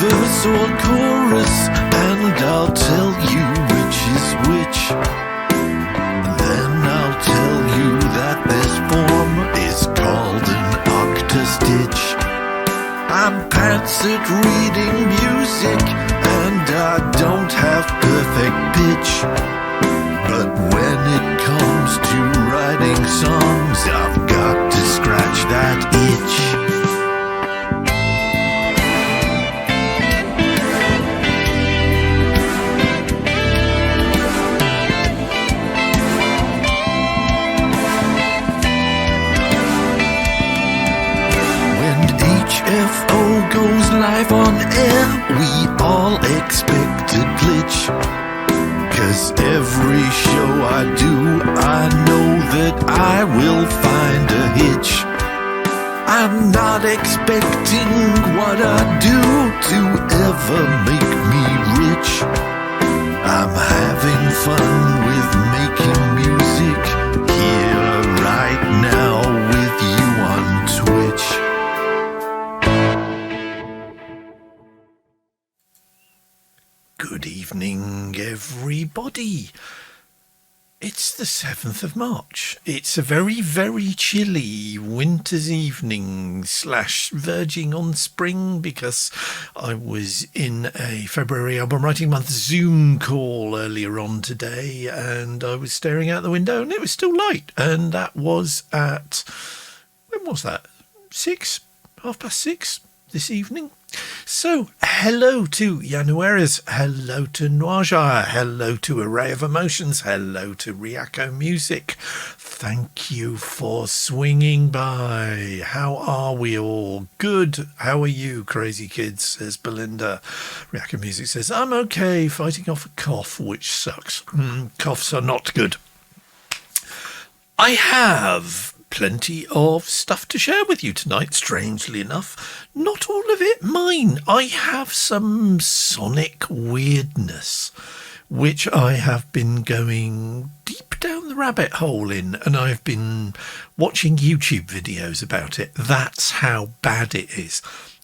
verse or chorus, and I'll tell you which is which. Then I'll tell you that this form is called an octastitch. I'm pants at reading music, and I don't have perfect pitch. But when it comes to writing songs, I've got to scratch that itch. HFO goes live on air, we all expect a glitch. 'Cause every show I do, I know that I will find a hitch. I'm not expecting what I do to ever make me rich. I'm having fun with making music here right now with you on Twitch. Good evening, everybody. It's the 7th of March. It's a very, very chilly winter's evening / verging on spring, because I was in a February album writing month Zoom call earlier on today, and I was staring out the window and it was still light. And that was at, when was that? 6:30 this evening. So, hello to Januaris, hello to Noirjar, hello to Array of Emotions, hello to Riako Music. Thank you for swinging by. How are we all? Good. How are you, crazy kids, says Belinda. Riako Music says, I'm okay, fighting off a cough, which sucks. Coughs are not good. I have plenty of stuff to share with you tonight, strangely enough. Not all of it mine. I have some sonic weirdness, which I have been going deep down the rabbit hole in, and I've been watching YouTube videos about it. That's how bad it is.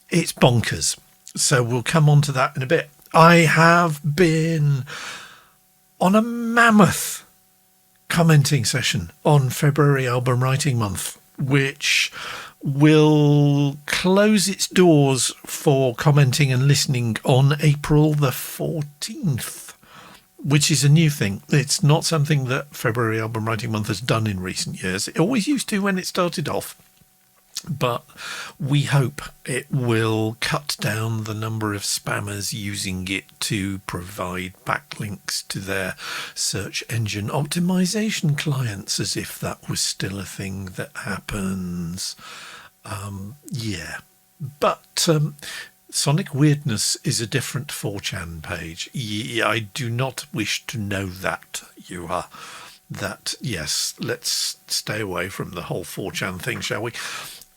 It's bonkers. So we'll come on to that in a bit. I have been on a mammoth commenting session on February album writing month, which will close its doors for commenting and listening on April the 14th, which is a new thing. It's not something that February album writing month has done in recent years. It always used to when it started off. But we hope it will cut down the number of spammers using it to provide backlinks to their search engine optimization clients, as if that was still a thing that happens. Yeah. But Sonic Weirdness is a different 4chan page. I do not wish to know that, you are. That, yes, let's stay away from the whole 4chan thing, shall we?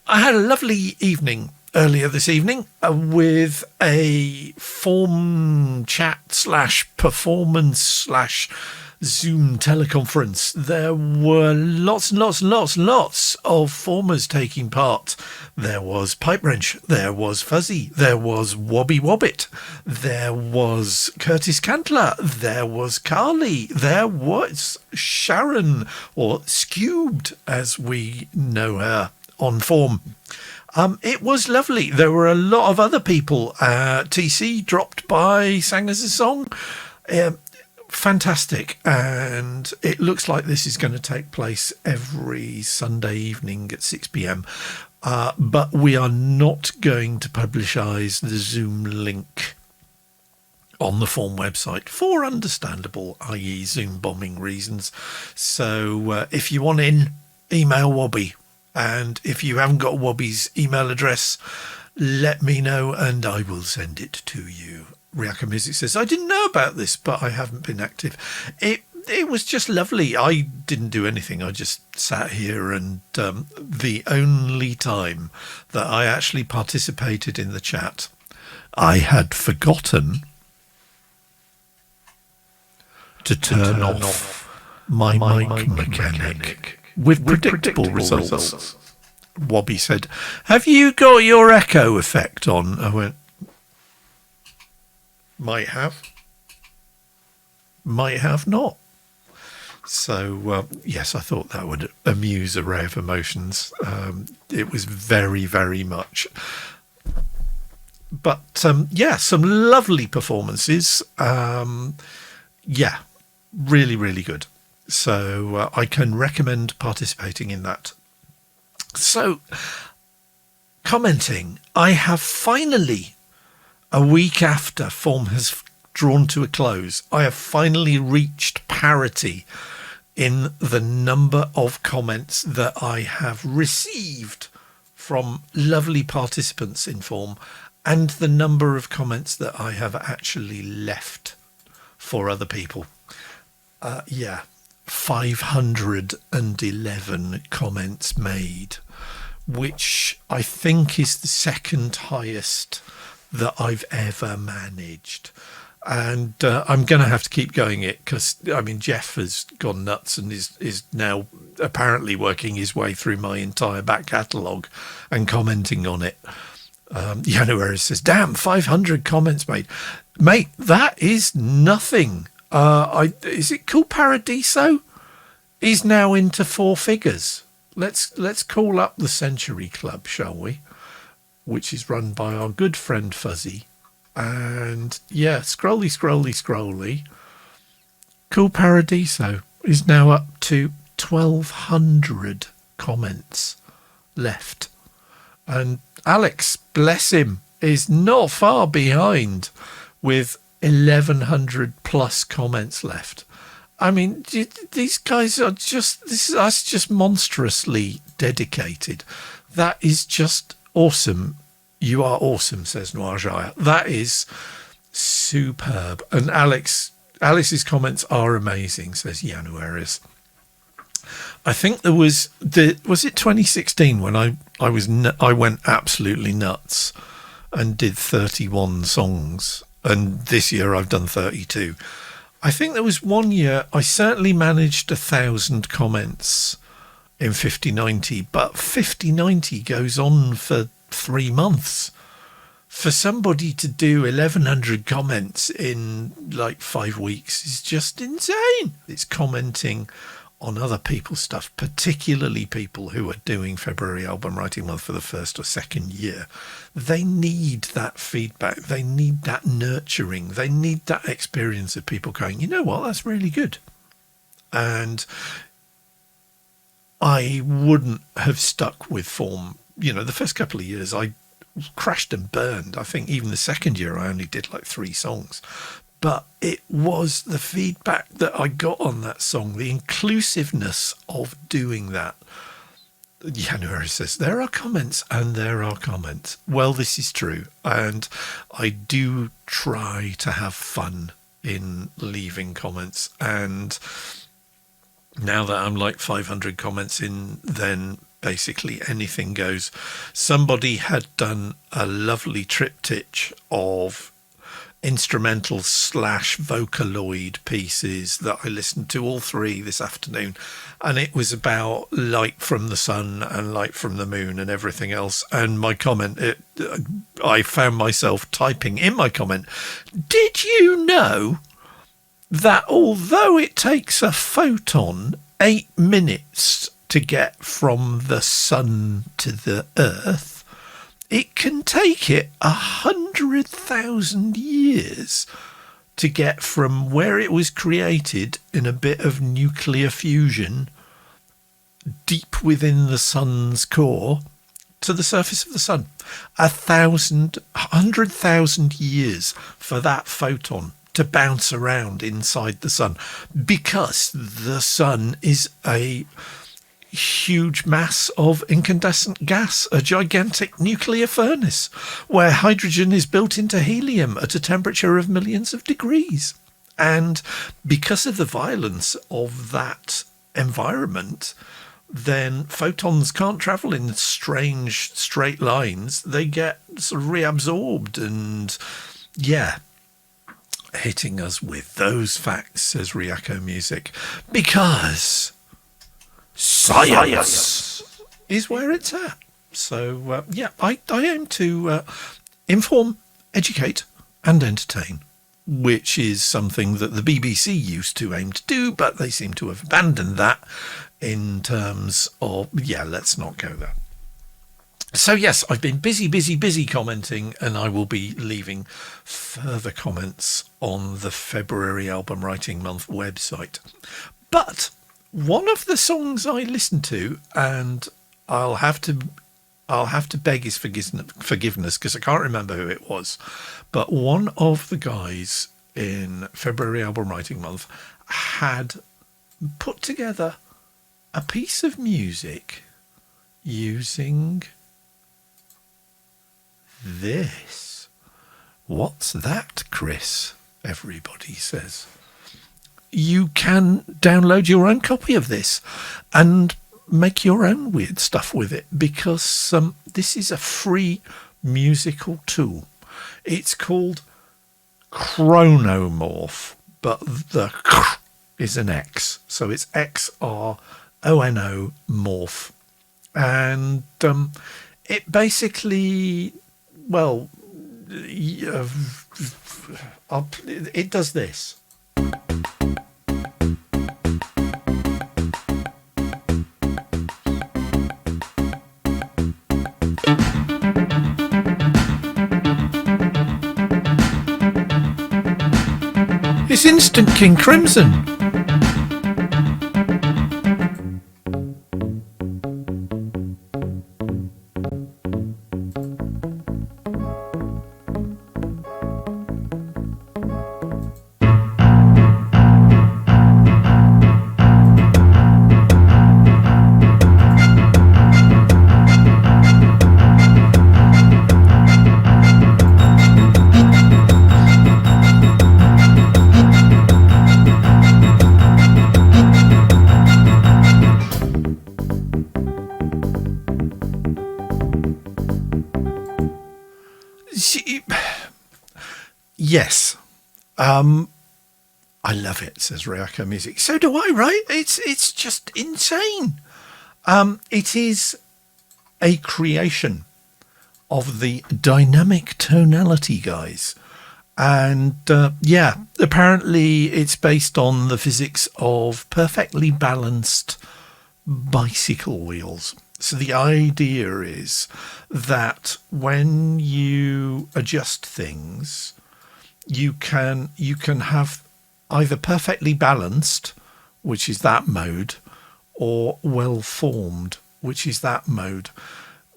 I had a lovely evening earlier this evening with a form chat / performance / Zoom teleconference. There were lots of formers taking part. There was Pipe Wrench, there was Fuzzy, there was Wobby Wobbit, there was Curtis Cantler, there was Carly, there was Sharon, or Skewed as we know her on form. It was lovely. There were a lot of other people. TC dropped by, sang us a song. Fantastic. And it looks like this is going to take place every Sunday evening at 6 p.m. But we are not going to publicise the Zoom link on the form website for understandable, i.e. Zoom bombing reasons. So if you want in, email Wobby. And if you haven't got Wobby's email address, let me know and I will send it to you. Riako Music says, I didn't know about this, but I haven't been active. It was just lovely. I didn't do anything. I just sat here, and the only time that I actually participated in the chat, I had forgotten to turn off my mic mechanic. With predictable results. Wobby said, have you got your echo effect on? I went, Might have not. So, yes, I thought that would amuse Array of Emotions. It was very, very much. But, yeah, some lovely performances. Yeah, really, really good. So I can recommend participating in that. So, commenting, I have finally, a week after FAWM has drawn to a close, I have finally reached parity in the number of comments that I have received from lovely participants in FAWM and the number of comments that I have actually left for other people. Yeah, 511 comments made, which I think is the second highest that I've ever managed. And I'm going to have to keep going it because, I mean, Jeff has gone nuts and is now apparently working his way through my entire back catalogue and commenting on it. January says, damn, 500 comments made. Mate, that is nothing. Is it Cool Paradiso? He's now into 4 figures. Let's call up the Century Club, shall we? Which is run by our good friend Fuzzy. And yeah, scrolly. Cool Paradiso is now up to 1,200 comments left. And Alex, bless him, is not far behind with 1,100 plus comments left. I mean, these guys are that's just monstrously dedicated. That is just awesome. You are awesome, says Noirjaya. That is superb. And Alice's comments are amazing, says Januaris. I think there was it 2016 when I went absolutely nuts and did 31 songs, and this year I've done 32. I think there was one year I certainly managed 1,000 comments in 5090, but 5090 goes on for 3 months. For somebody to do 1,100 comments in like 5 weeks is just insane. It's commenting on other people's stuff, particularly people who are doing February album writing month for the first or second year. They need that feedback. They need that nurturing. They need that experience of people going, you know what, that's really good. And I wouldn't have stuck with FAWM. You know, the first couple of years I crashed and burned. I think even the second year I only did like 3 songs. But it was the feedback that I got on that song, the inclusiveness of doing that. January says, there are comments and there are comments. Well, this is true. And I do try to have fun in leaving comments. And now that I'm like 500 comments in, then basically anything goes. Somebody had done a lovely triptych of instrumental / Vocaloid pieces that I listened to all 3 this afternoon, and it was about light from the sun and light from the moon and everything else. And my comment, I found myself typing in my comment, did you know that although it takes a photon 8 minutes to get from the sun to the earth, it can take it 100,000 years to get from where it was created in a bit of nuclear fusion deep within the sun's core to the surface of the sun. 100,000 years for that photon to bounce around inside the sun, because the sun is a huge mass of incandescent gas, a gigantic nuclear furnace where hydrogen is built into helium at a temperature of millions of degrees. And because of the violence of that environment, then photons can't travel in strange straight lines. They get sort of reabsorbed and, yeah, hitting us with those facts, says Ryako Music, because science is where it's at. So, yeah, I aim to inform, educate and entertain. which is something that the BBC used to aim to do, but they seem to have abandoned that in terms of, let's not go there. So yes, I've been busy commenting, and I will be leaving further comments on the February Album Writing Month website. But one of the songs I listened to, and I'll have to beg his forgiveness because I can't remember who it was, but one of the guys in February Album Writing Month had put together a piece of music using this. What's that, Chris? Everybody says. You can download your own copy of this and make your own weird stuff with it, because this is a free musical tool. It's called Chronomorph, but the is an X, so it's Xrono morph, and it basically, it does this. It's instant King Crimson. Yes. I love it, says Ryako Music. So do I, right? It's just insane. It is a creation of the dynamic tonality guys. And apparently it's based on the physics of perfectly balanced bicycle wheels. So the idea is that when you adjust things, you can have either perfectly balanced, which is that mode, or well formed, which is that mode,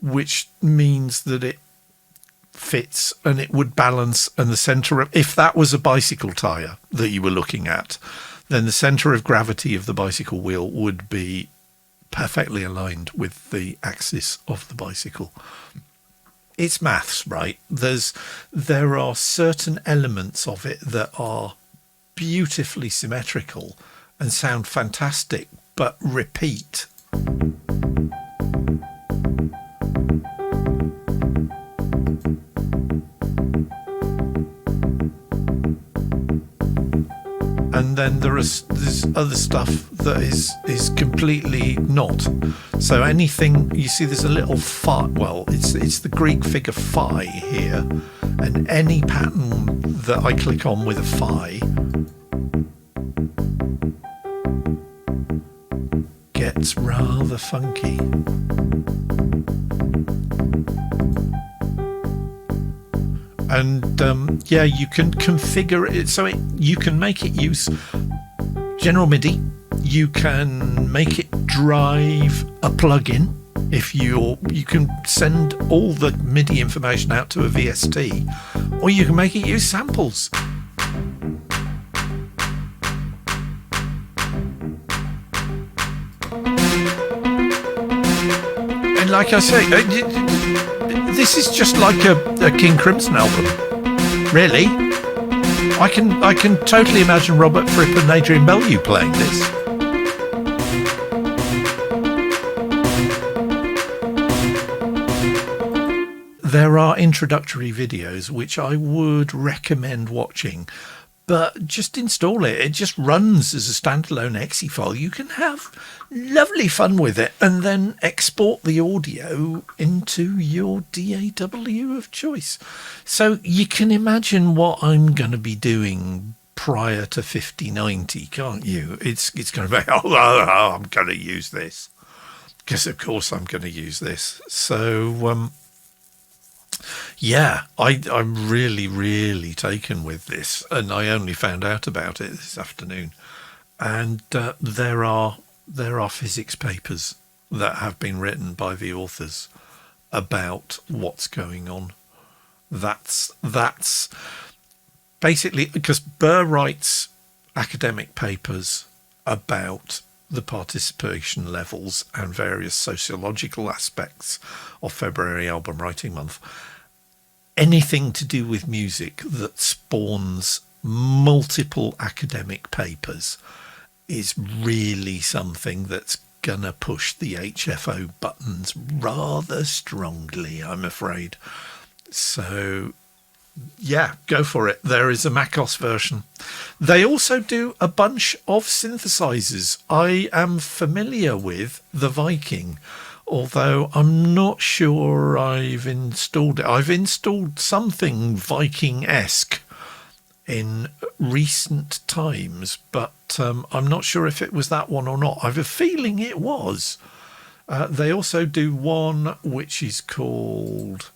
which means that it fits and it would balance, and the center of, if that was a bicycle tire that you were looking at, then the center of gravity of the bicycle wheel would be perfectly aligned with the axis of the bicycle. It's maths, right? There are certain elements of it that are beautifully symmetrical and sound fantastic, but repeat. And then there's other stuff that is completely not. So anything you see, there's a little phi. Well, it's the Greek figure phi here, and any pattern that I click on with a phi gets rather funky. And you can configure it so you can make it use general MIDI. You can make it drive a plugin. If you can send all the MIDI information out to a VST, or you can make it use samples. And like I say, this is just like a King Crimson album, really. I can totally imagine Robert Fripp and Adrian Bellew playing this. There are introductory videos which I would recommend watching, but just install it. It just runs as a standalone exe file. You can have lovely fun with it and then export the audio into your DAW of choice. So you can imagine what I'm going to be doing prior to 5090, can't you? It's going to be, I'm going to use this. Because, of course, I'm going to use this. So, yeah, I'm really, really taken with this. And I only found out about it this afternoon. And there are physics papers that have been written by the authors about what's going on. That's basically because Burr writes academic papers about the participation levels and various sociological aspects of February Album Writing Month. Anything to do with music that spawns multiple academic papers is really something that's gonna push the HFO buttons rather strongly, I'm afraid. So yeah, go for it. There is a MacOS version. They also do a bunch of synthesizers. I am familiar with the Viking, although I'm not sure I've installed it. I've installed something Viking-esque in recent times, but I'm not sure if it was that one or not. I have a feeling it was. They also do one which is called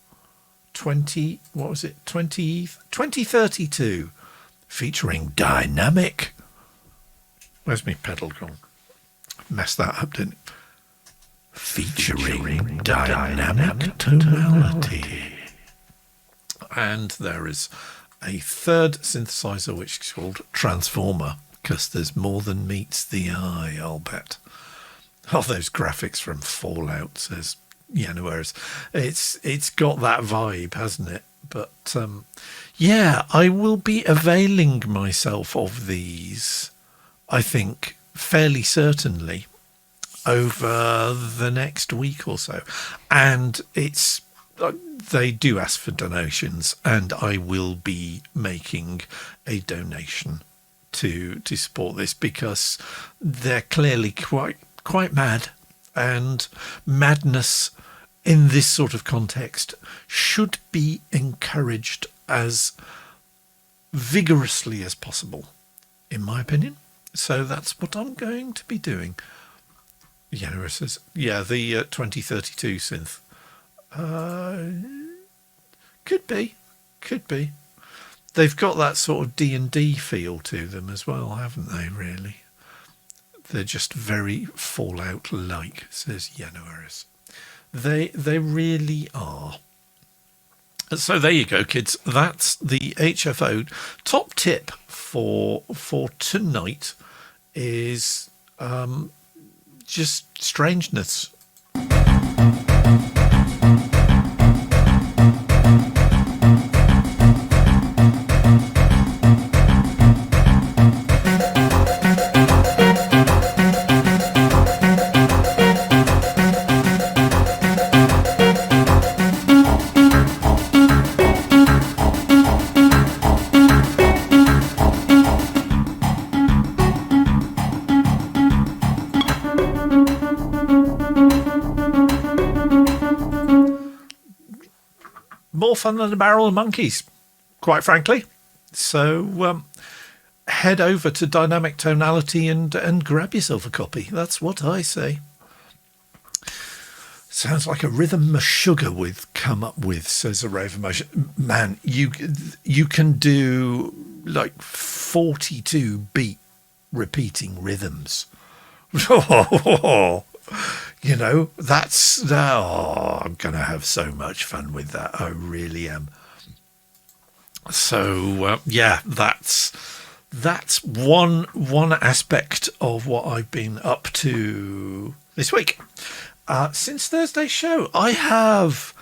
2032, featuring dynamic. Where's my pedal gone? Messed that up, didn't it? Featuring dynamic tonality. And there is a third synthesizer which is called Transformer, because there's more than meets the eye, I'll bet. Oh, those graphics from Fallout, says Januaris. It's got that vibe, hasn't it? But yeah, I will be availing myself of these, I think, fairly certainly over the next week or so. And it's they do ask for donations, and I will be making a donation to support this, because they're clearly quite mad, and madness in this sort of context should be encouraged as vigorously as possible, in my opinion. So that's what I'm going to be doing. Yenora says, yeah, the 2032 synth. Could be. They've got that sort of D&D feel to them as well, haven't they, really? They're just very Fallout-like, says Januaris. They really are. So there you go, kids. That's the HFO. Top tip for tonight is just strangeness. More fun than a barrel of monkeys, quite frankly. So head over to Dynamic Tonality and grab yourself a copy. That's what I say. Sounds like a rhythm Meshuggah with come up with, says a Rave Emotion. Man, you can do like 42 beat repeating rhythms. You know, that's, I'm going to have so much fun with that. I really am. So, yeah, that's one aspect of what I've been up to this week. Since Thursday's show, I have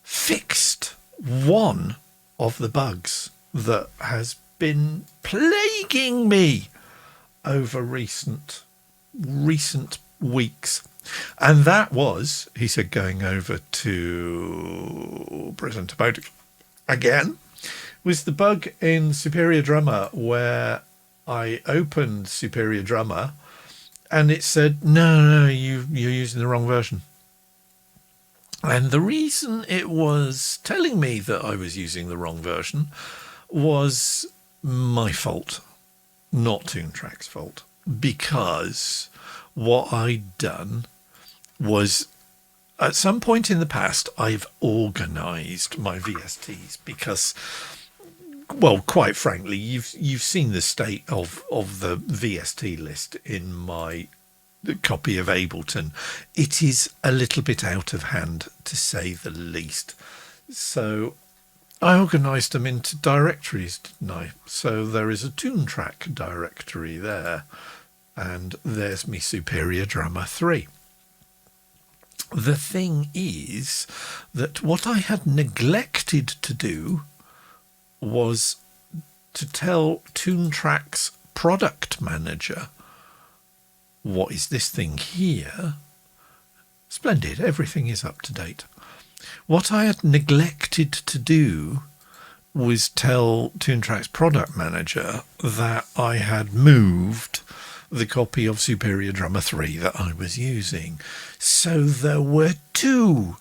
fixed one of the bugs that has been plaguing me over recent weeks. And that was, he said, going over to presenter mode again, was the bug in Superior Drummer where I opened Superior Drummer and it said, no, you're using the wrong version. And the reason it was telling me that I was using the wrong version was my fault, not Toontrack's fault, because what I'd done was, at some point in the past, I've organised my VSTs because, well, quite frankly, you've seen the state of the VST list in my copy of Ableton. It is a little bit out of hand, to say the least. So I organised them into directories, didn't I? So there is a Toontrack directory there, and there's me Superior Drummer 3. The thing is that what I had neglected to do was to tell Toontrack's product manager, what is this thing here? Splendid, everything is up to date. What I had neglected to do was tell Toontrack's product manager that I had moved the copy of Superior Drummer 3 that I was using. So there were 2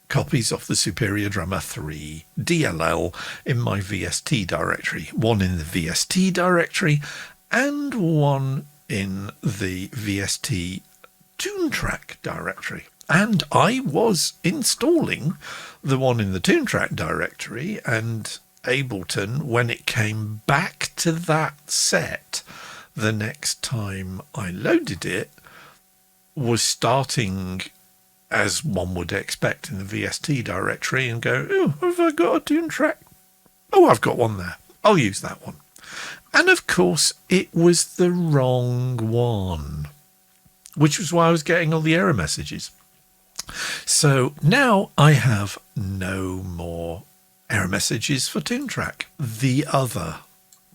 copies of the Superior Drummer 3 DLL in my VST directory. One in the VST directory and one in the VST Toontrack directory. And I was installing the one in the Toontrack directory, and Ableton, when it came back to that set the next time I loaded it, was starting as one would expect in the VST directory and go, oh, have I got a Toontrack? Oh, I've got one there. I'll use that one. And of course, it was the wrong one, which was why I was getting all the error messages. So now I have no more error messages for Toontrack. The other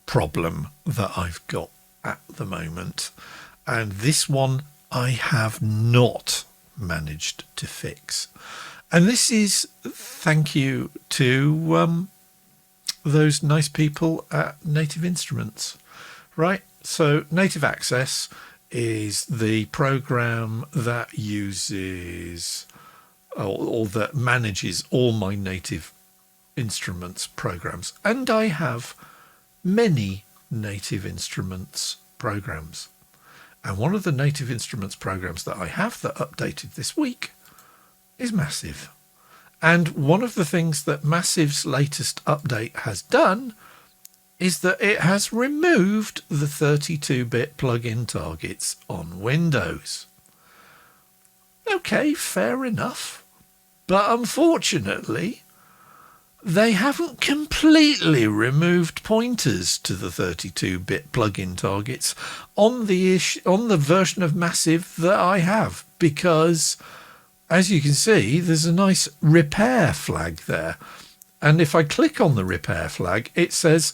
problem that I've got at the moment, and this one I have not managed to fix, and this is thank you to those nice people at Native Instruments, right? So Native Access is the program that uses or that manages all my Native Instruments programs, and I have many Native Instruments programs, and one of the Native Instruments programs that I have that updated this week is Massive. And one of the things that Massive's latest update has done is that it has removed the 32-bit plugin targets on Windows. Okay, fair enough. But unfortunately, they haven't completely removed pointers to the 32-bit plugin targets on the version of Massive that I have, because as you can see, there's a nice repair flag there. And if I click on the repair flag, it says,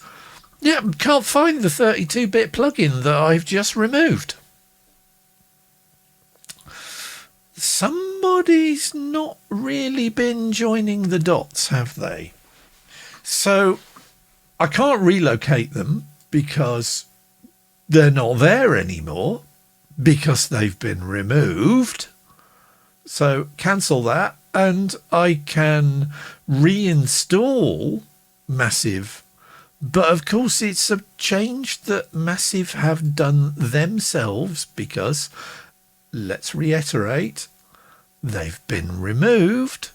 yeah, can't find the 32-bit plugin that I've just removed. Somebody's not really been joining the dots, have they? So I can't relocate them because they're not there anymore, because they've been removed. So cancel that, and I can reinstall Massive. But of course, it's a change that Massive have done themselves, because, let's reiterate, they've been removed.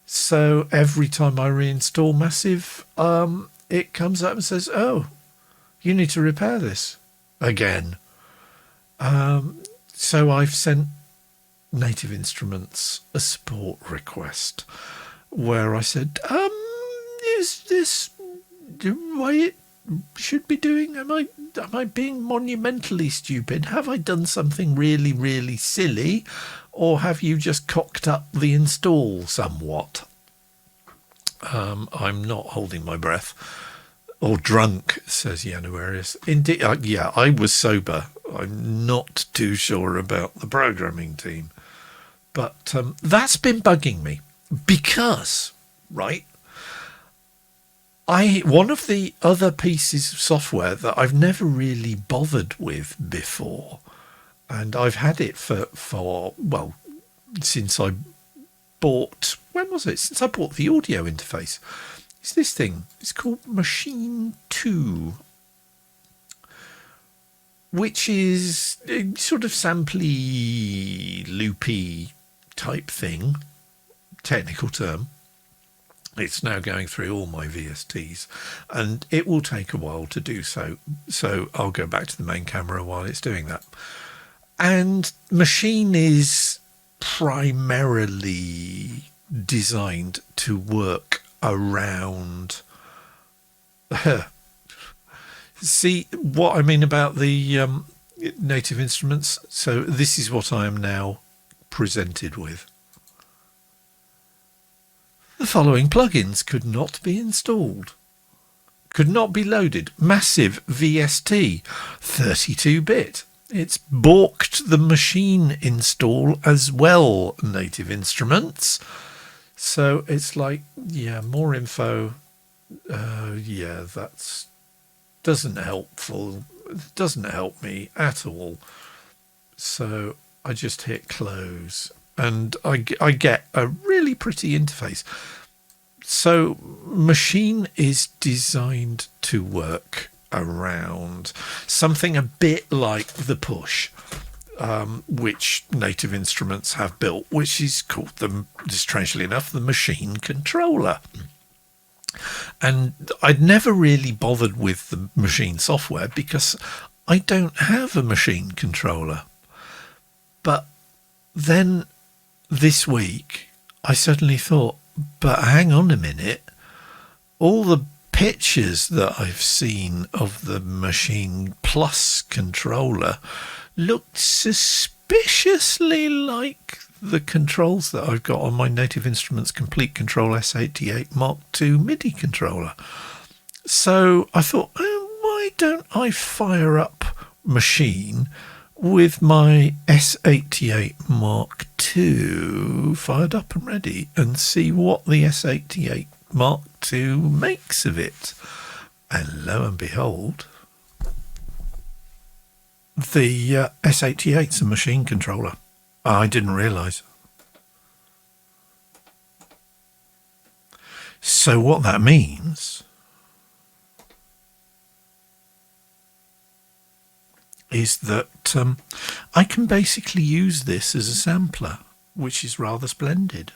So every time I reinstall Massive, it comes up and says, oh, you need to repair this again. So I've sent Native Instruments a support request where I said, is this the way it should be doing? Am I being monumentally stupid? Have I done something really, really silly? Or have you just cocked up the install somewhat? I'm not holding my breath. Or drunk, says Januarius. Indeed, yeah, I was sober. I'm not too sure about the programming team. But that's been bugging me because, right, One of the other pieces of software that I've never really bothered with before, and I've had it for well, since I bought, when was it? Since I bought the audio interface. It's this thing. It's called Machine 2, which is a sort of sampley, loopy type thing. Technical term. It's now going through all my VSTs, and it will take a while to do so. So I'll go back to the main camera while it's doing that. And Machine is primarily designed to work around see what I mean about the Native Instruments. So this is what I am now presented with. The following plugins could not be installed, could not be loaded. Massive VST, 32-bit. It's balked the Machine install as well, Native Instruments. So it's like, yeah, more info. Yeah, that's doesn't help me at all. So I just hit close, and I get a really pretty interface. So Machine is designed to work around something a bit like the Push, which Native Instruments have built, which is called, strangely enough, the Machine Controller. And I'd never really bothered with the Machine software because I don't have a Machine controller. But then this week I suddenly thought, but hang on a minute, all the pictures that I've seen of the Machine Plus controller looked suspiciously like the controls that I've got on my Native Instruments Complete Control S88 Mark II MIDI controller. So I thought, oh, why don't I fire up Machine with my S88 Mark II fired up and ready and see what the S88 Mark II makes of it. And lo and behold, the S88's a Machine controller. I didn't realise. So what that means is that I can basically use this as a sampler, which is rather splendid.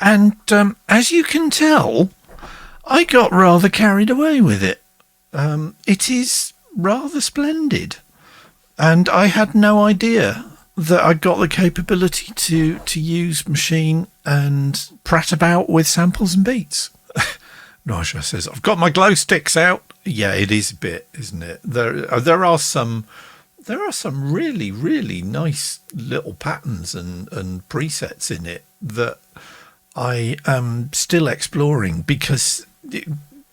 And as you can tell, I got rather carried away with it. It is rather splendid. And I had no idea that I got the capability to use Machine and prat about with samples and beats. Naja says, I've got my glow sticks out. Yeah, it is a bit, isn't it? There are some really, really nice little patterns and presets in it that I am still exploring, because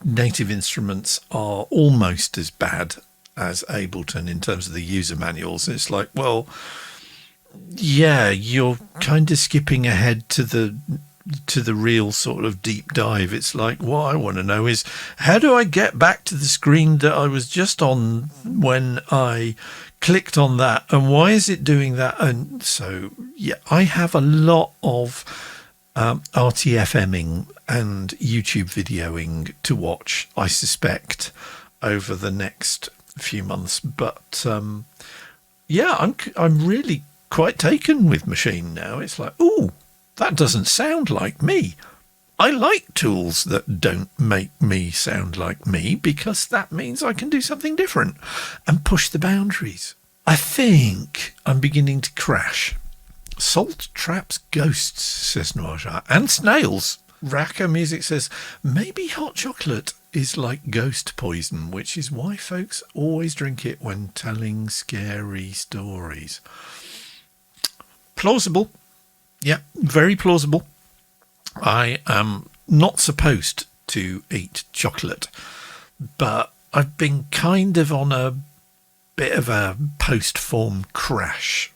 Native Instruments are almost as bad as Ableton in terms of the user manuals. It's like, well, yeah, you're kind of skipping ahead to the real sort of deep dive. It's like, what I want to know is, how do I get back to the screen that I was just on when I clicked on that, and why is it doing that? And so yeah, I have a lot of RTFMing and YouTube videoing to watch, I suspect, over the next few months. But yeah, I'm really quite taken with Machine now. It's like, ooh, that doesn't sound like me. I like tools that don't make me sound like me, because that means I can do something different and push the boundaries. I think I'm beginning to crash. Salt traps ghosts, says Noirja, and snails. Raka Music says, maybe hot chocolate is like ghost poison, which is why folks always drink it when telling scary stories. Plausible. Yeah, very plausible. I am not supposed to eat chocolate, but I've been kind of on a bit of a post-form crash,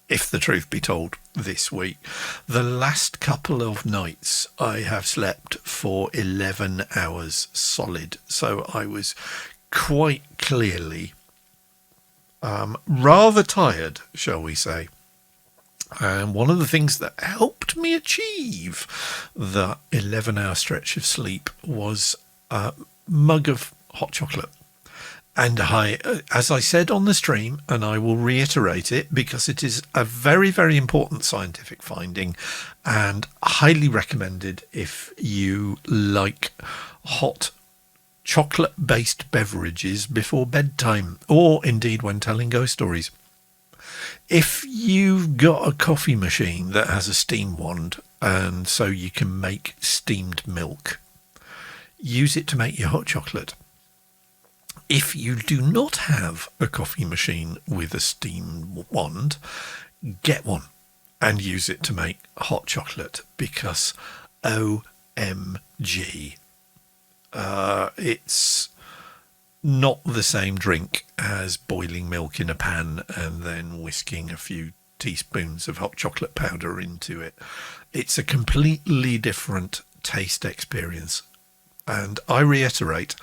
if the truth be told, this week. The last couple of nights I have slept for 11 hours solid, so I was quite clearly rather tired, shall we say. And one of the things that helped me achieve the 11-hour stretch of sleep was a mug of hot chocolate. And I, as I said on the stream, and I will reiterate it because it is a very, very important scientific finding and highly recommended if you like hot chocolate-based beverages before bedtime, or indeed when telling ghost stories. If you've got a coffee machine that has a steam wand, and so you can make steamed milk, use it to make your hot chocolate. If you do not have a coffee machine with a steam wand, get one and use it to make hot chocolate, because OMG, it's not the same drink as boiling milk in a pan and then whisking a few teaspoons of hot chocolate powder into it. It's a completely different taste experience. And I reiterate,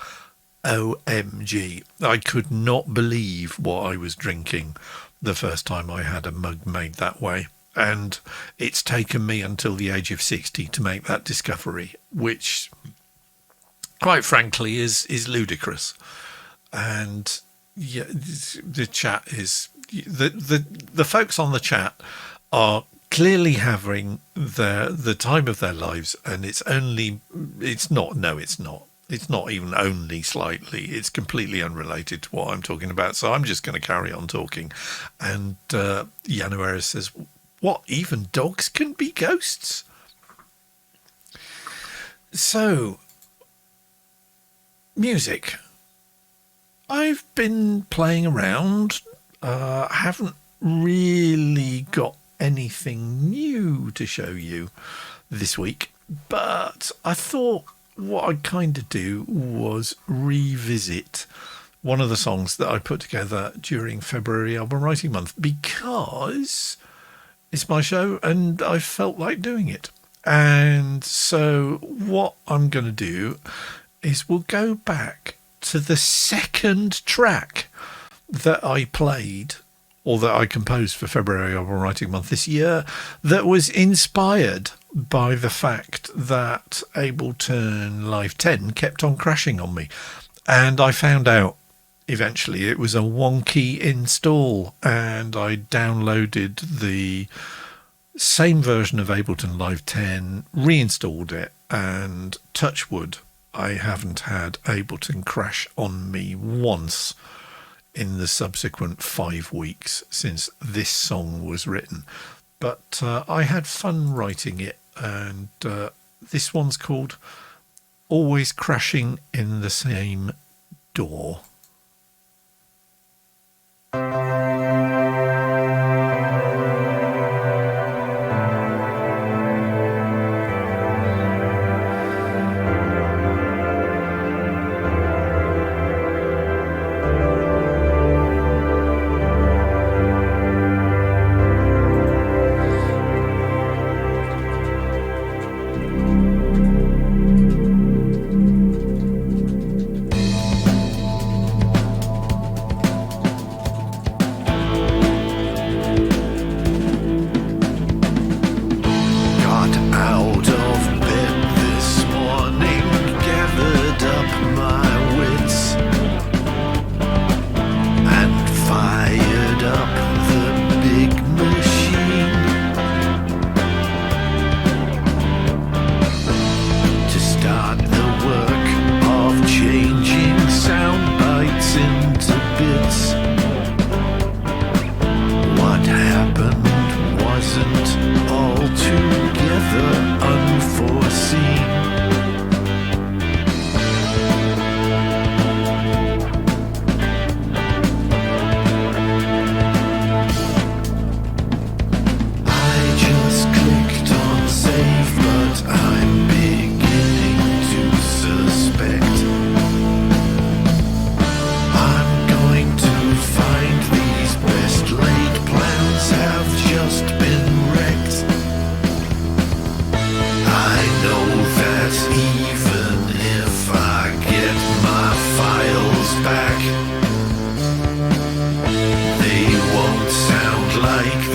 OMG, I could not believe what I was drinking the first time I had a mug made that way. And it's taken me until the age of 60 to make that discovery, which, quite frankly, is ludicrous. And yeah, the chat is the folks on the chat are clearly having the time of their lives, and it's not even only slightly, it's completely unrelated to what I'm talking about. So I'm just going to carry on talking. And Yanuera says, what, even dogs can be ghosts? So, music. I've been playing around. Haven't really got anything new to show you this week, but I thought what I'd kind of do was revisit one of the songs that I put together during February album writing month, because it's my show and I felt like doing it. And so what I'm going to do is we'll go back to the second track that I played, or that I composed for February album writing month this year, that was inspired by the fact that Ableton Live 10 kept on crashing on me. And I found out eventually it was a wonky install, and I downloaded the same version of Ableton Live 10, reinstalled it, and touch wood, I haven't had Ableton crash on me once in the subsequent 5 weeks since this song was written. But I had fun writing it, and this one's called Always Crashing in the Same Door.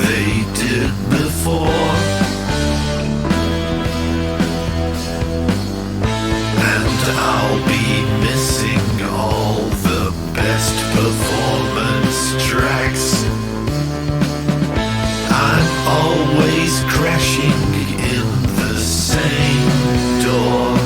they did before. And I'll be missing all the best performance tracks. I'm always crashing in the same door.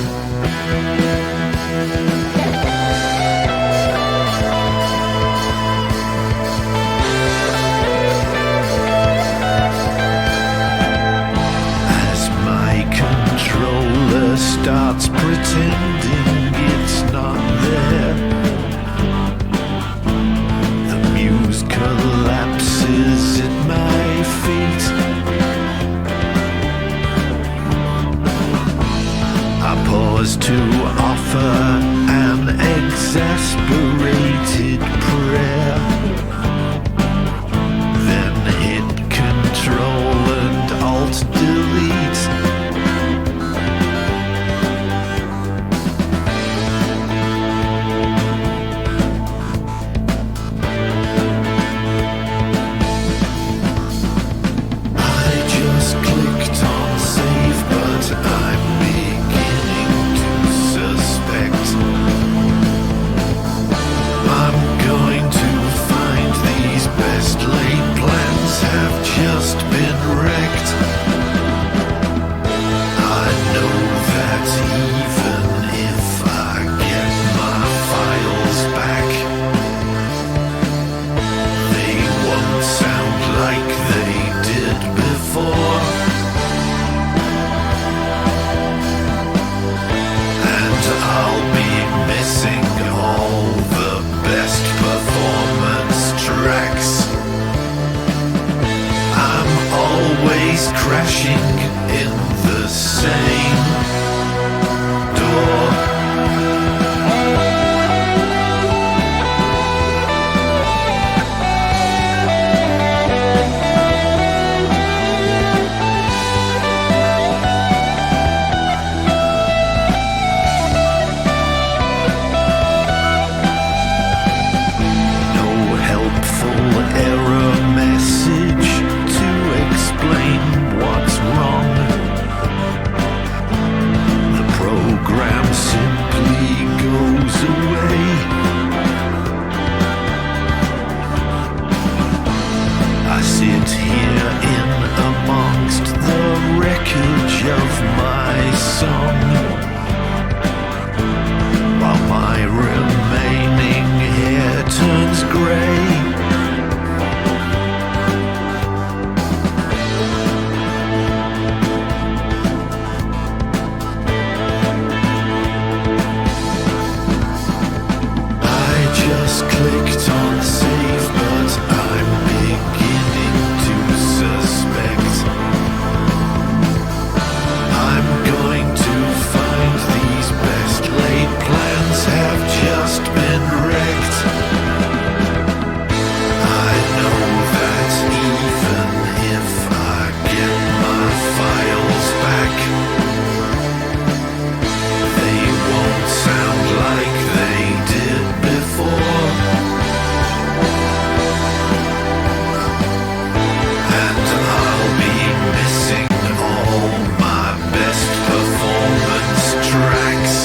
As my controller starts pretending it's not there, the muse collapses at my feet. I pause to offer an exasperated prayer, then hit Control and Alt Delete. I just clicked on save, but I'm beginning to suspect I'm going to find these best laid plans have just been wrecked. I know that even if I get my files back, they won't sound like they did before. And I'll be missing all the best performance tracks. I'm always crashing in the same door. No helpful error message to explain what's wrong. The program simply goes away. I sit here in amongst the wreckage of my song, while my remaining hair turns grey. I just clicked on save, but I'm beginning to suspect I'm going to find these best laid plans have just been wrecked. I know that even if I get my files back, they won't sound like they did before. And I'll be missing all my best performance tracks.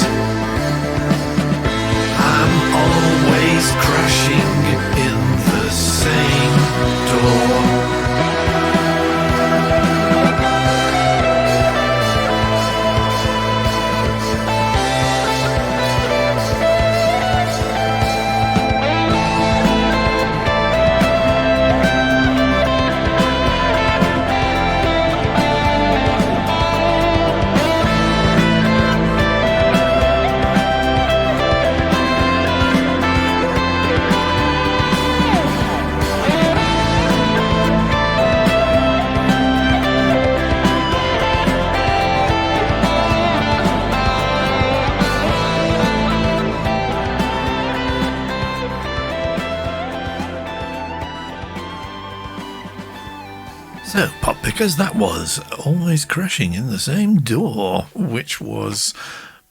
I'm always crashing in the same door. So, pop pickers, that was Always Crashing in the Same Door, which was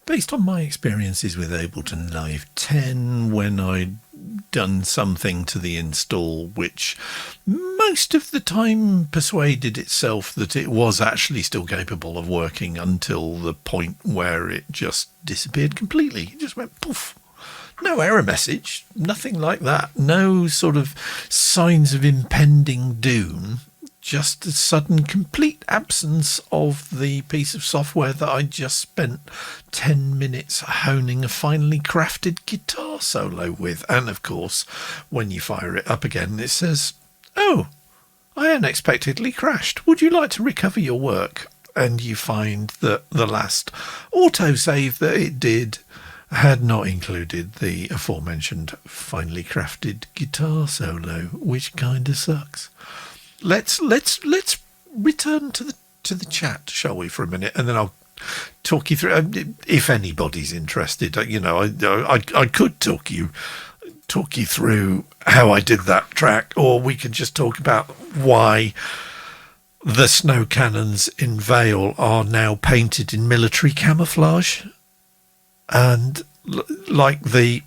based on my experiences with Ableton Live 10 when I'd done something to the install which most of the time persuaded itself that it was actually still capable of working until the point where it just disappeared completely. It just went poof. No error message, nothing like that. No sort of signs of impending doom. Just a sudden complete absence of the piece of software that I just spent 10 minutes honing a finely crafted guitar solo with. And of course, when you fire it up again, it says, "Oh, I unexpectedly crashed. Would you like to recover your work?" And you find that the last autosave that it did had not included the aforementioned finely crafted guitar solo, which kind of sucks. Let's return to the chat, shall we, for a minute, and then I'll talk you through. If anybody's interested, I could talk you through how I did that track, or we could just talk about why the snow cannons in Vale are now painted in military camouflage, and like the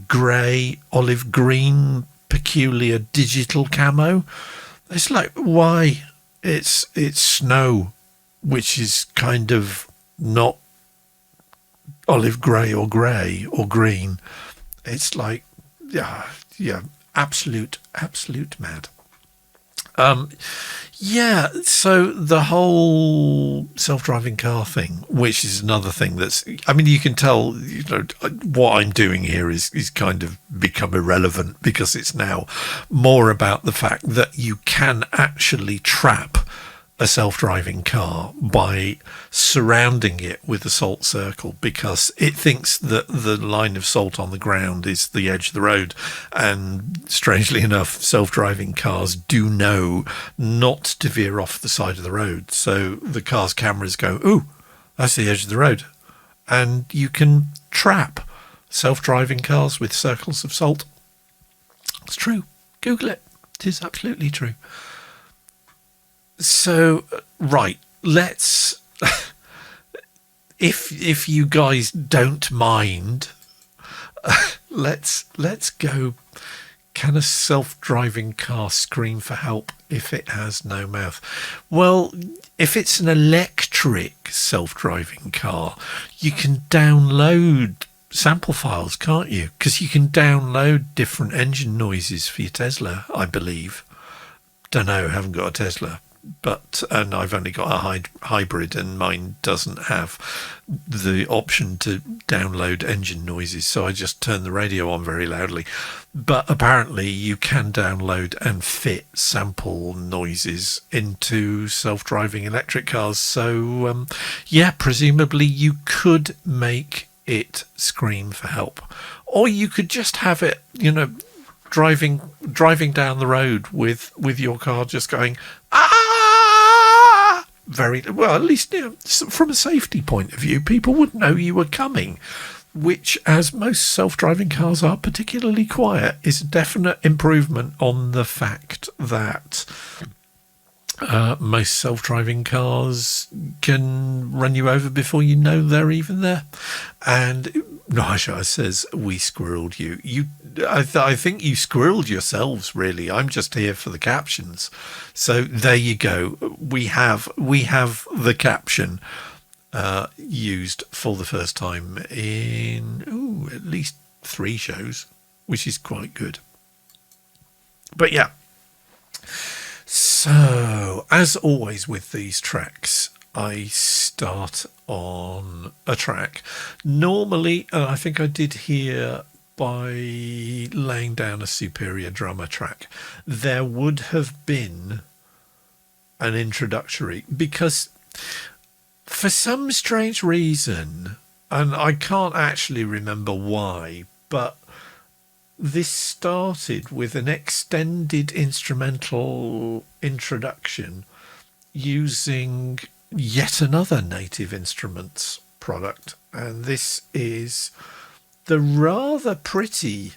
grey, olive green, peculiar digital camo. It's like, why it's snow, which is kind of not olive grey or green. It's like, yeah, absolute mad. So the whole self-driving car thing, which is another thing that's, I mean, you can tell, what I'm doing here is kind of become irrelevant, because it's now more about the fact that you can actually trap a self-driving car by surrounding it with a salt circle, because it thinks that the line of salt on the ground is the edge of the road. And strangely enough, self-driving cars do know not to veer off the side of the road. So the car's cameras go, "Ooh, that's the edge of the road." And you can trap self-driving cars with circles of salt. It's true. Google it. It is absolutely true. So, right, let's, if you guys don't mind, let's go. Can a self-driving car scream for help if it has no mouth? Well, if it's an electric self-driving car, you can download sample files, can't you? Because you can download different engine noises for your Tesla, I believe. Don't know, haven't got a Tesla. And I've only got a hybrid, and mine doesn't have the option to download engine noises, so I just turn the radio on very loudly. But apparently you can download and fit sample noises into self-driving electric cars. So presumably you could make it scream for help, or you could just have it, driving down the road with your car just going, "Ah!" Very well, at least from a safety point of view, people would know you were coming, which, as most self-driving cars are particularly quiet, is a definite improvement on the fact that most self-driving cars can run you over before you know they're even there. And Naja says, "We squirreled you." I think you squirreled yourselves, really. I'm just here for the captions. So there you go. We have the caption used for the first time in at least 3 shows, which is quite good. But yeah. So, as always with these tracks, I start on a track. Normally, I think I did here by laying down a superior drummer track, there would have been an introductory, because for some strange reason, and I can't actually remember why, but this started with an extended instrumental introduction using yet another Native Instruments product, and this is the rather pretty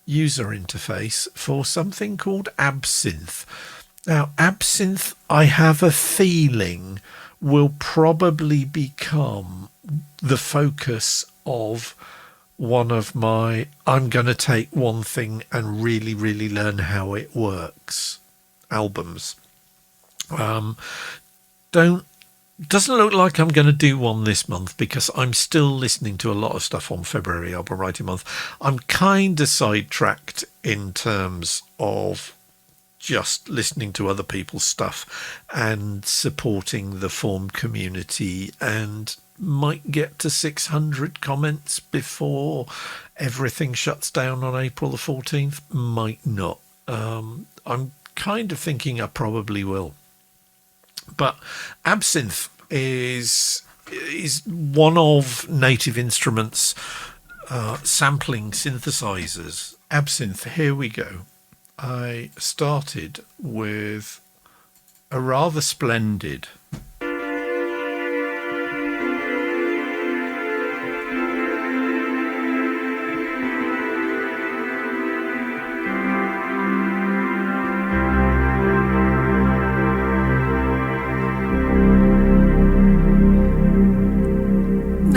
user interface for something called Absinthe. Now, Absinthe, I have a feeling, will probably become the focus of one of my, I'm going to take one thing and really, really learn how it works albums. Doesn't look like I'm going to do one this month because I'm still listening to a lot of stuff on February album writing month. I'm kind of sidetracked in terms of just listening to other people's stuff and supporting the FAWM community, and might get to 600 comments before everything shuts down on April the 14th. Might not. I'm kind of thinking I probably will. But Absinthe is one of Native Instruments sampling synthesizers. Absinthe, here we go. I started with a rather splendid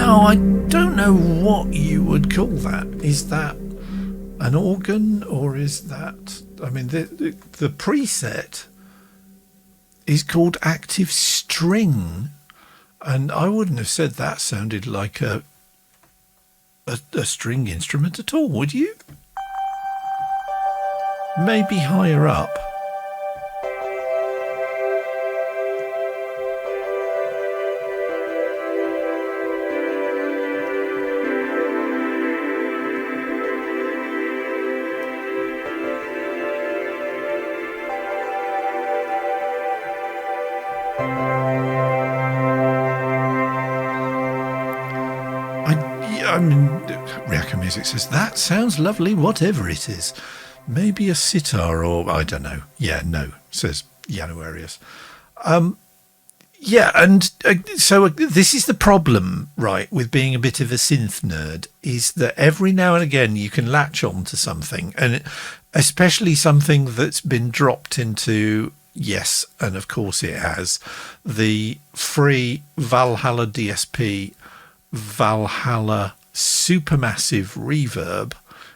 I don't know what you would call that. Is that an organ, or is that... I mean, the preset is called Active String, and I wouldn't have said that sounded like a string instrument at all, would you? Maybe higher up. I mean, Reactor Music says, that sounds lovely, whatever it is. Maybe a sitar, or I don't know. Yeah, no, says Januarius. Yeah, and so this is the problem, right, with being a bit of a synth nerd, is that every now and again you can latch on to something, and especially something that's been dropped into, yes, and of course it has, the free Valhalla DSP Valhalla Supermassive Reverb,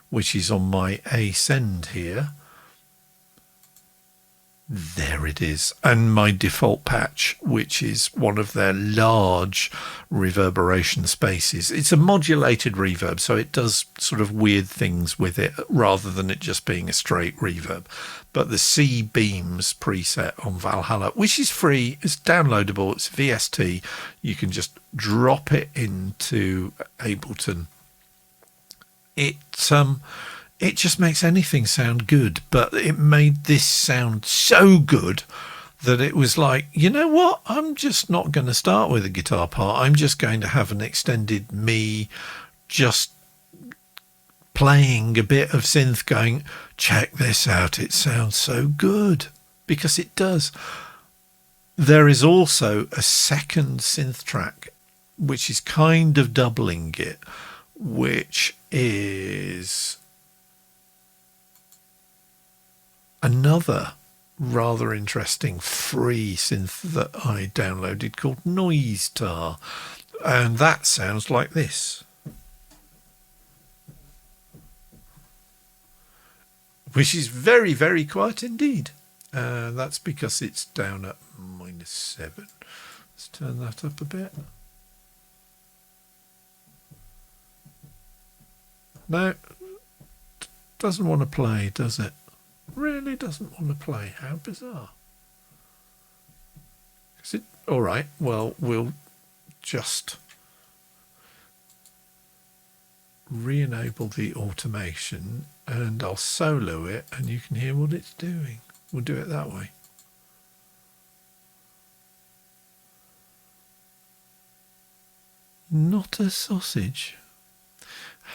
which is on my Ascend here. There it is. And my default patch, which is one of their large reverberation spaces. It's a modulated reverb, so it does sort of weird things with it rather than it just being a straight reverb. But the C Beams preset on Valhalla, which is free, it's downloadable, it's VST. You can just drop it into Ableton. It just makes anything sound good, but it made this sound so good that it was like, you know what, I'm just not going to start with a guitar part. I'm just going to have an extended me just playing a bit of synth going, check this out, it sounds so good, because it does. There is also a second synth track, which is kind of doubling it, which is another rather interesting free synth that I downloaded called Noise Tar, and that sounds like this, which is very, very quiet indeed. That's because it's down at -7. Let's turn that up a bit. No, doesn't want to play, does it? Really doesn't want to play. How bizarre. Is it all right? Well, we'll just re-enable the automation and I'll solo it and you can hear what it's doing. We'll do it that way. Not a sausage.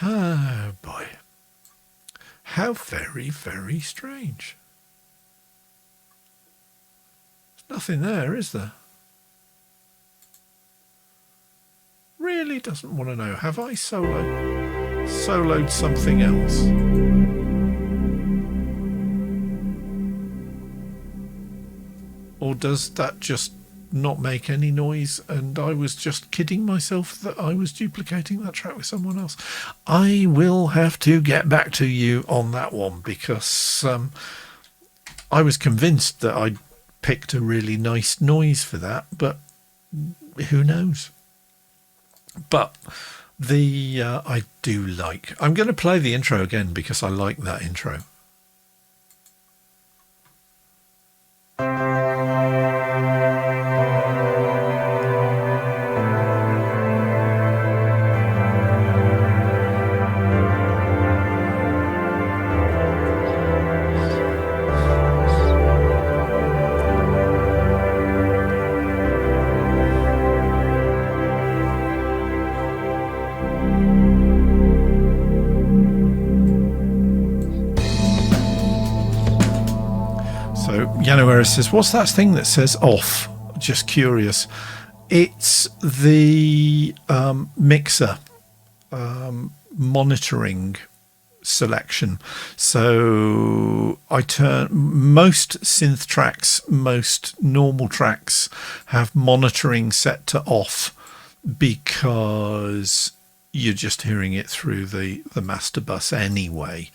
Oh boy. How very, very strange. There's nothing there, is there? Really doesn't want to know. Have I soloed something else? Or does that just not make any noise and I was just kidding myself that I was duplicating that track with someone else? I will have to get back to you on that one, because I was convinced that I'd picked a really nice noise for that, but who knows? But I do like. I'm going to play the intro again because I like that intro. January says, what's that thing that says off? Just curious. It's the mixer monitoring selection. So I turn most synth tracks, most normal tracks have monitoring set to off because you're just hearing it through the master bus anyway.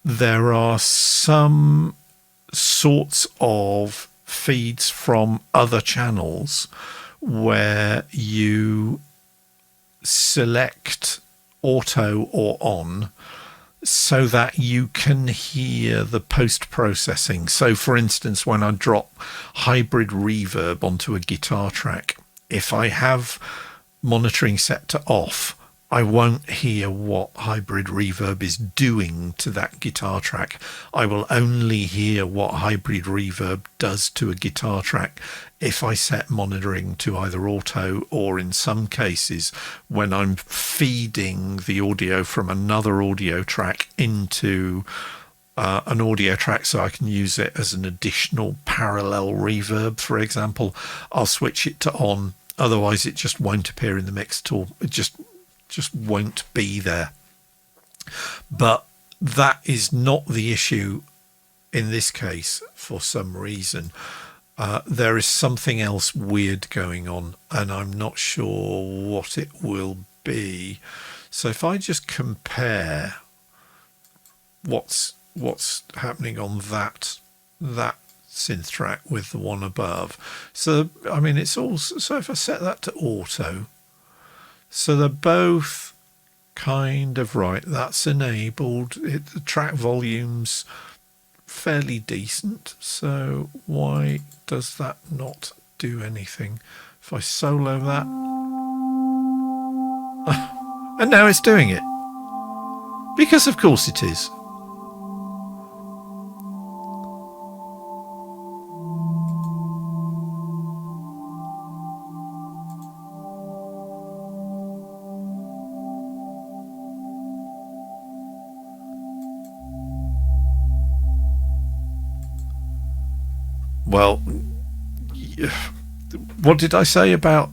There are some sorts of feeds from other channels where you select auto or on so that you can hear the post-processing. So for instance, when I drop hybrid reverb onto a guitar track, if I have monitoring set to off, I won't hear what hybrid reverb is doing to that guitar track. I will only hear what hybrid reverb does to a guitar track if I set monitoring to either auto, or in some cases when I'm feeding the audio from another audio track into an audio track so I can use it as an additional parallel reverb, for example, I'll switch it to on. Otherwise it just won't appear in the mix at all. It just won't be there. But that is not the issue in this case. For some reason there is something else weird going on, and I'm not sure what it will be. So if I just compare what's happening on that synth track with the one above, so I mean it's all, so if I set that to auto, so they're both kind of right. That's enabled. The track volume's fairly decent. So why does that not do anything? If I solo that. And now it's doing it. Because of course it is. Well, what did I say about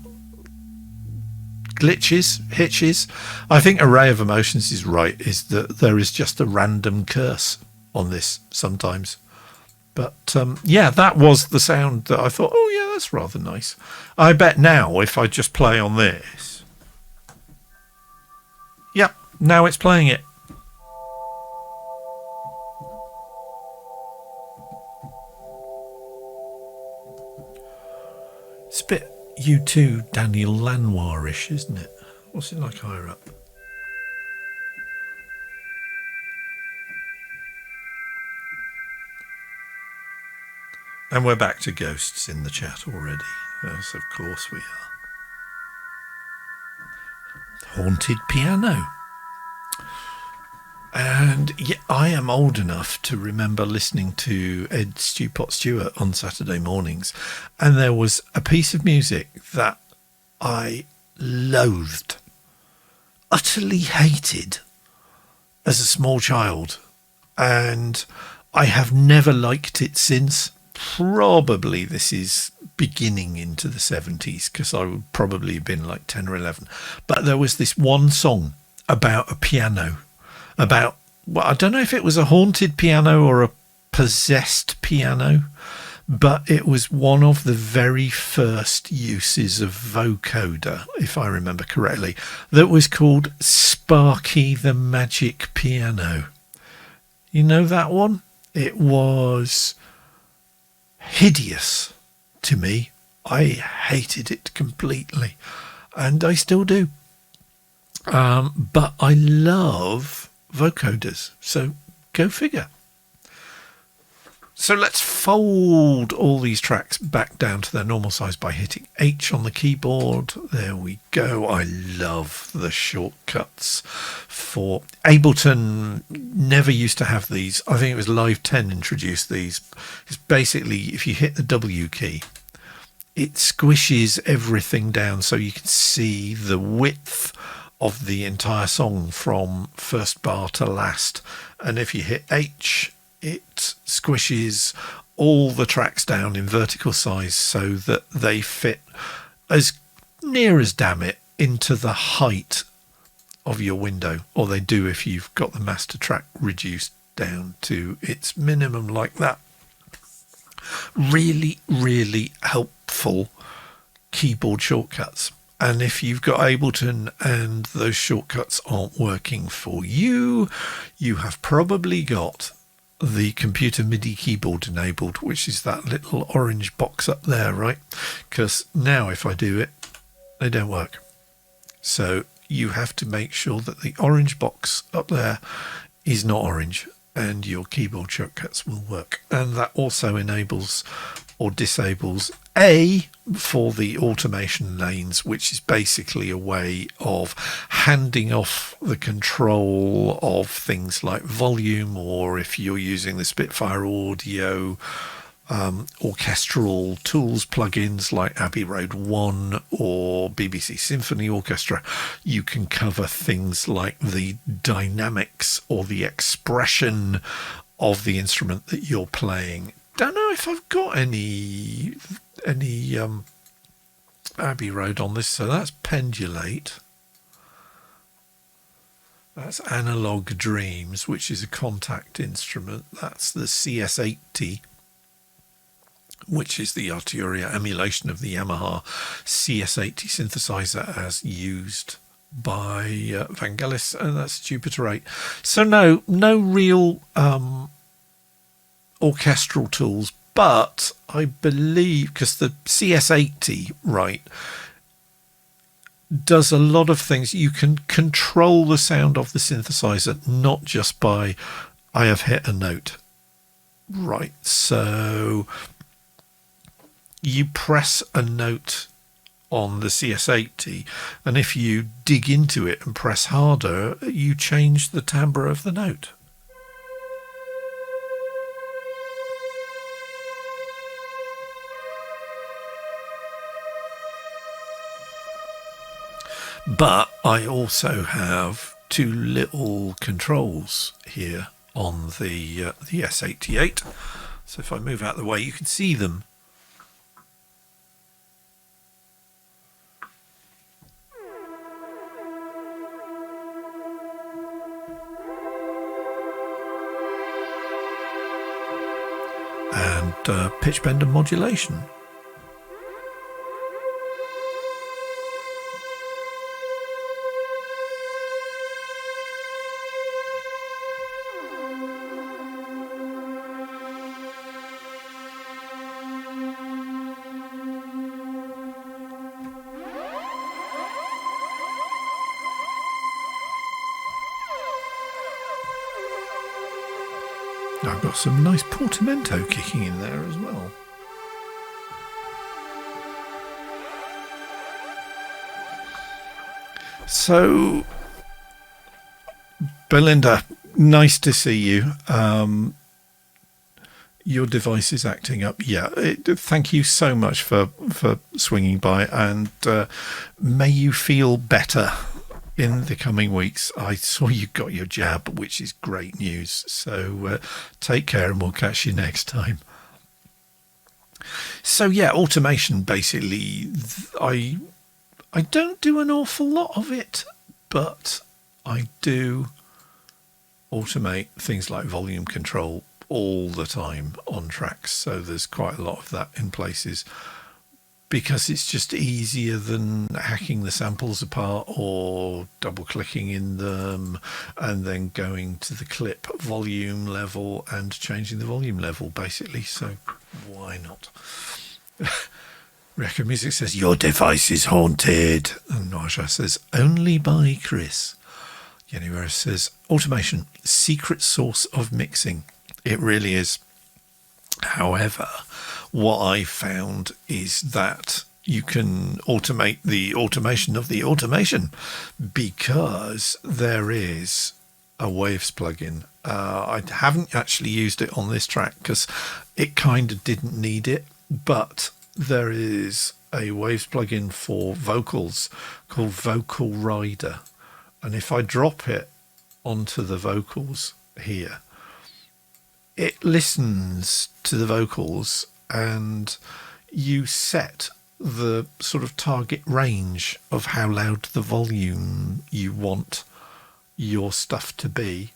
glitches, hitches? I think Array of Emotions is right, is that there is just a random curse on this sometimes. But yeah, that was the sound that I thought, oh yeah, that's rather nice. I bet now if I just play on this, yep, now it's playing it. It's a bit U2 Daniel Lanois-ish, isn't it? What's it like higher up? And we're back to ghosts in the chat already. Yes, of course we are. Haunted piano. And yeah, I am old enough to remember listening to Ed Stewpot Stewart on Saturday mornings, and there was a piece of music that I loathed, utterly hated as a small child, and I have never liked it since. Probably this is beginning into the 70s, because I would probably have been like 10 or 11. But there was this one song about a piano, about, well, I don't know if it was a haunted piano or a possessed piano, but it was one of the very first uses of vocoder, if I remember correctly, that was called Sparky the Magic Piano. You know that one? It was hideous to me. I hated it completely, and I still do. But I love vocoders, so go figure. So let's fold all these tracks back down to their normal size by hitting H on the keyboard. There we go. I love the shortcuts for Ableton. Never used to have these. I think it was Live 10 introduced these. It's basically, if you hit the W key, it squishes everything down so you can see the width of the entire song from first bar to last. And if you hit H, it squishes all the tracks down in vertical size so that they fit as near as damn it into the height of your window, or they do if you've got the master track reduced down to its minimum like that. Really, really helpful keyboard shortcuts. And if you've got Ableton and those shortcuts aren't working for you, you have probably got the computer MIDI keyboard enabled, which is that little orange box up there, right? Because now if I do it, they don't work. So you have to make sure that the orange box up there is not orange, and your keyboard shortcuts will work. And that also enables or disables A for the automation lanes, which is basically a way of handing off the control of things like volume, or if you're using the Spitfire Audio orchestral tools plugins like Abbey Road 1 or BBC Symphony Orchestra, you can cover things like the dynamics or the expression of the instrument that you're playing. Don't know if I've got any Abbey Road on this. So that's Pendulate. That's Analog Dreams, which is a contact instrument. That's the CS80, which is the Arturia emulation of the Yamaha CS80 synthesizer as used by Vangelis, and that's Jupiter 8. So no real orchestral tools, but I believe, because the CS80, right, does a lot of things. You can control the sound of the synthesizer, not just by I have hit a note, right? So you press a note on the CS80, and if you dig into it and press harder, you change the timbre of the note. But I also have two little controls here on the S88. So if I move out of the way, you can see them. And pitch bend and modulation. I've got some nice portamento kicking in there as well. So, Belinda, nice to see you. Your device is acting up. Yeah, thank you so much for swinging by, and may you feel better in the coming weeks. I saw you got your jab, which is great news. So take care, and we'll catch you next time. So yeah, automation, basically, I don't do an awful lot of it, but I do automate things like volume control all the time on tracks. So there's quite a lot of that in places, because it's just easier than hacking the samples apart or double clicking in them and then going to the clip volume level and changing the volume level, basically. So Why not? Record Music says, your device is haunted. And Naja says, only by Chris. January says, automation, secret source of mixing. It really is. However, what I found is that you can automate the automation of the automation, because there is a Waves plugin. I haven't actually used it on this track because it kind of didn't need it, but there is a Waves plugin for vocals called Vocal Rider. And if I drop it onto the vocals here, it listens to the vocals and you set the sort of target range of how loud the volume you want your stuff to be.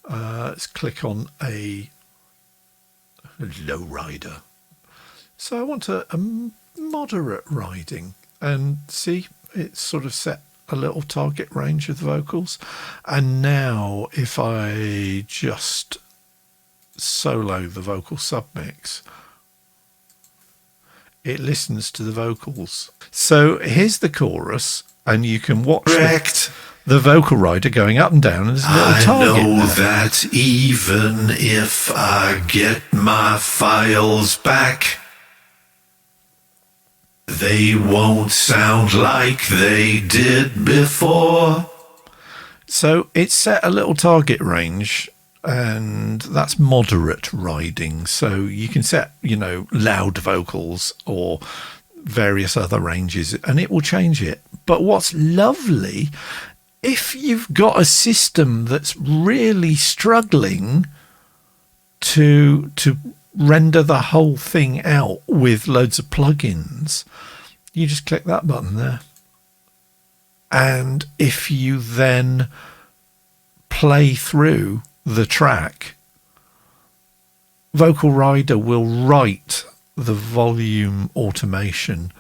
Let's click on a low rider. So I want a moderate riding, and see, it's sort of set a little target range of the vocals. And now if I just solo the vocal submix, it listens to the vocals. So here's the chorus, and you can watch the vocal rider going up and down, and there's a little target. I know that even if I get my files back, they won't sound like they did before. So it's set a little target range, and that's moderate riding. So you can set, loud vocals or various other ranges, and it will change it. But what's lovely, if you've got a system that's really struggling to render the whole thing out with loads of plugins, you just click that button there. And if you then play through the track, Vocal Rider will write the volume automation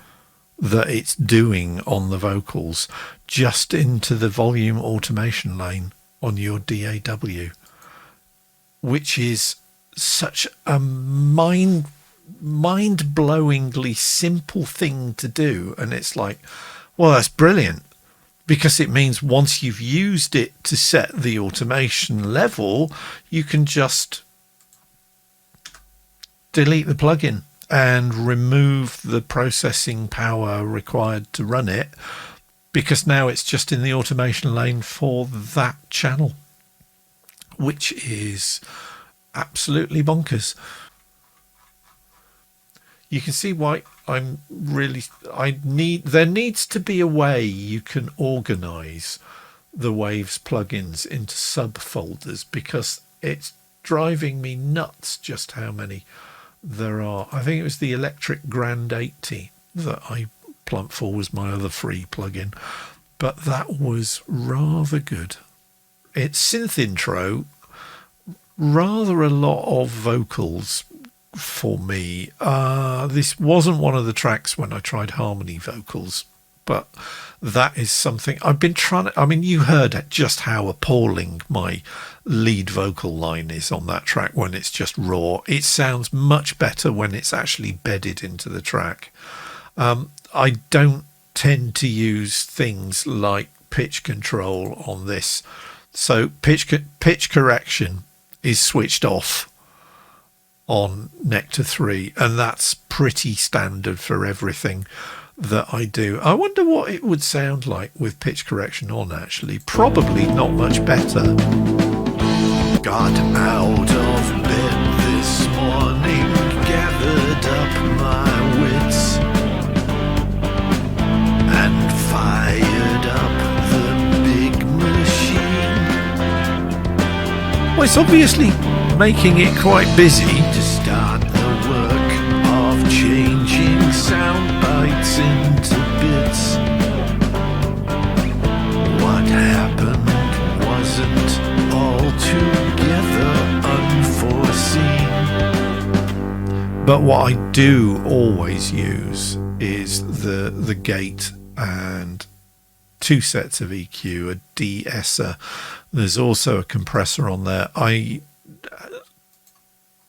that it's doing on the vocals just into the volume automation lane on your DAW, which is such a mind-blowingly simple thing to do. And it's like, well, that's brilliant, because it means once you've used it to set the automation level, you can just delete the plugin and remove the processing power required to run it, because now it's just in the automation lane for that channel, which is absolutely bonkers. You can see why there needs to be a way you can organize the Waves plugins into subfolders, because it's driving me nuts just how many there are. I think it was the Electric Grand 80 that I plumped for was my other free plugin, but that was rather good. It's synth intro, rather a lot of vocals for me. This wasn't one of the tracks when I tried harmony vocals, but that is something I've been trying to, you heard just how appalling my lead vocal line is on that track when it's just raw. It sounds much better when it's actually bedded into the track. I don't tend to use things like pitch control on this. So pitch correction is switched off on Nectar 3, and that's pretty standard for everything that I do. I wonder what it would sound like with pitch correction on, actually. Probably not much better. Got out of bed this morning, gathered up my wits, and fired up the big machine. Well, it's obviously making it quite busy to start the work of changing sound bites into bits. What happened wasn't altogether unforeseen. But what I do always use is the gate and two sets of EQ, a de-esser. There's also a compressor on there.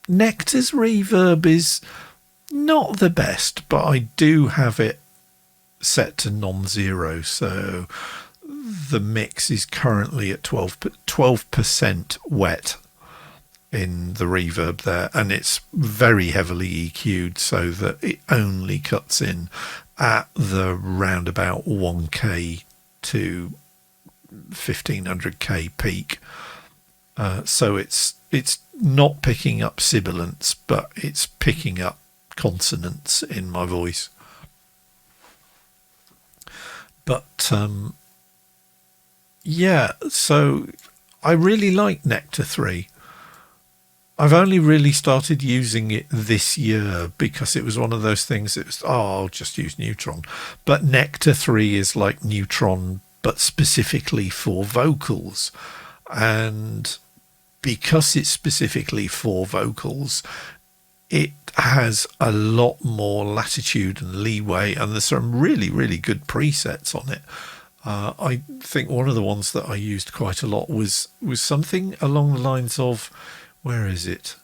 Nectar's reverb is not the best, but I do have it set to non-zero, so the mix is currently at 12% wet in the reverb there, and it's very heavily EQ'd so that it only cuts in at the roundabout 1k to 1500k peak. So it's not picking up sibilance, but it's picking up consonants in my voice. But yeah, so I really like Nectar 3. I've only really started using it this year because it was one of those things that was, I'll just use Neutron. But Nectar 3 is like Neutron, but specifically for vocals. And because it's specifically for vocals, it has a lot more latitude and leeway, and there's some really, really good presets on it. I think one of the ones that I used quite a lot was something along the lines of, where is it?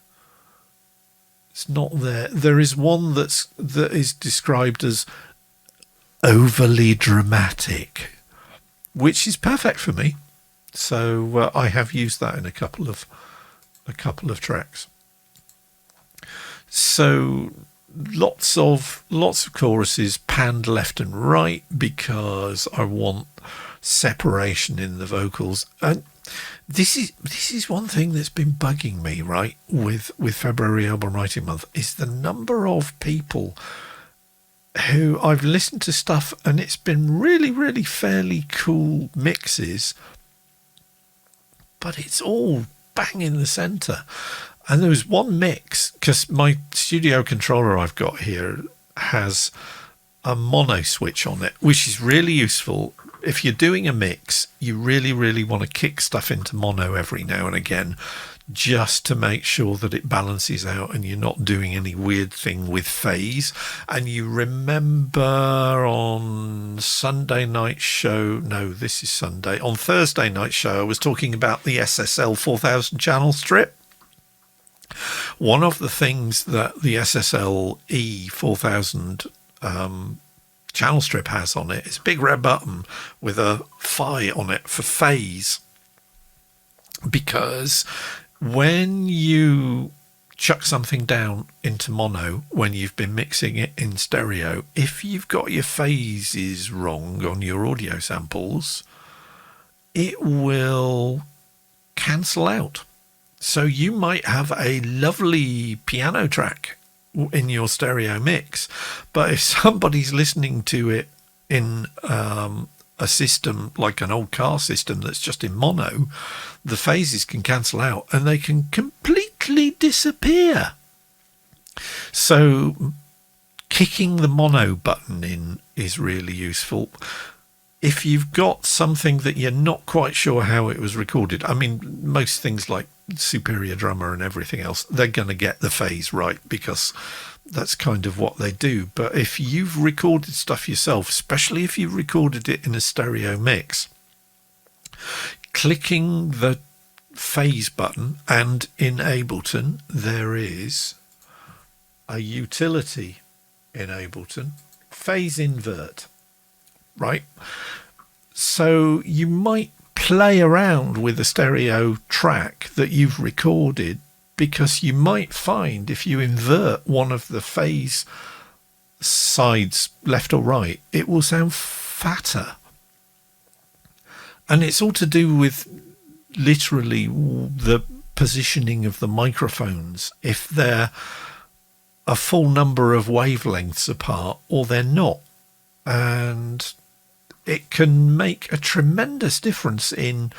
It's not there. There is one that is described as overly dramatic, which is perfect for me. So I have used that in a couple of tracks. So lots of choruses panned left and right because I want separation in the vocals. And this is one thing that's been bugging me, right, with February album writing month, is the number of people who I've listened to stuff and it's been really, really fairly cool mixes, but it's all bang in the center. And there was one mix, because my studio controller I've got here has a mono switch on it, which is really useful. If you're doing a mix, you really, really want to kick stuff into mono every now and again, just to make sure that it balances out and you're not doing any weird thing with phase. And you remember on Sunday night show, no, this is Sunday, on Thursday night show, I was talking about the SSL 4000 channel strip. One of the things that the SSL E4000 channel strip has on it is a big red button with a phi on it for phase, because when you chuck something down into mono when you've been mixing it in stereo, if you've got your phases wrong on your audio samples, it will cancel out. So you might have a lovely piano track in your stereo mix, but if somebody's listening to it in a system like an old car system that's just in mono, the phases can cancel out and they can completely disappear. So kicking the mono button in is really useful. If you've got something that you're not quite sure how it was recorded, I mean, most things like Superior Drummer and everything else, they're going to get the phase right because that's kind of what they do. But if you've recorded stuff yourself, especially if you've recorded it in a stereo mix, clicking the phase button, and in Ableton there is a utility in Ableton, phase invert, right? So you might play around with a stereo track that you've recorded, because you might find if you invert one of the phase sides left or right, it will sound fatter. And it's all to do with literally the positioning of the microphones, if they're a full number of wavelengths apart or they're not. And it can make a tremendous difference in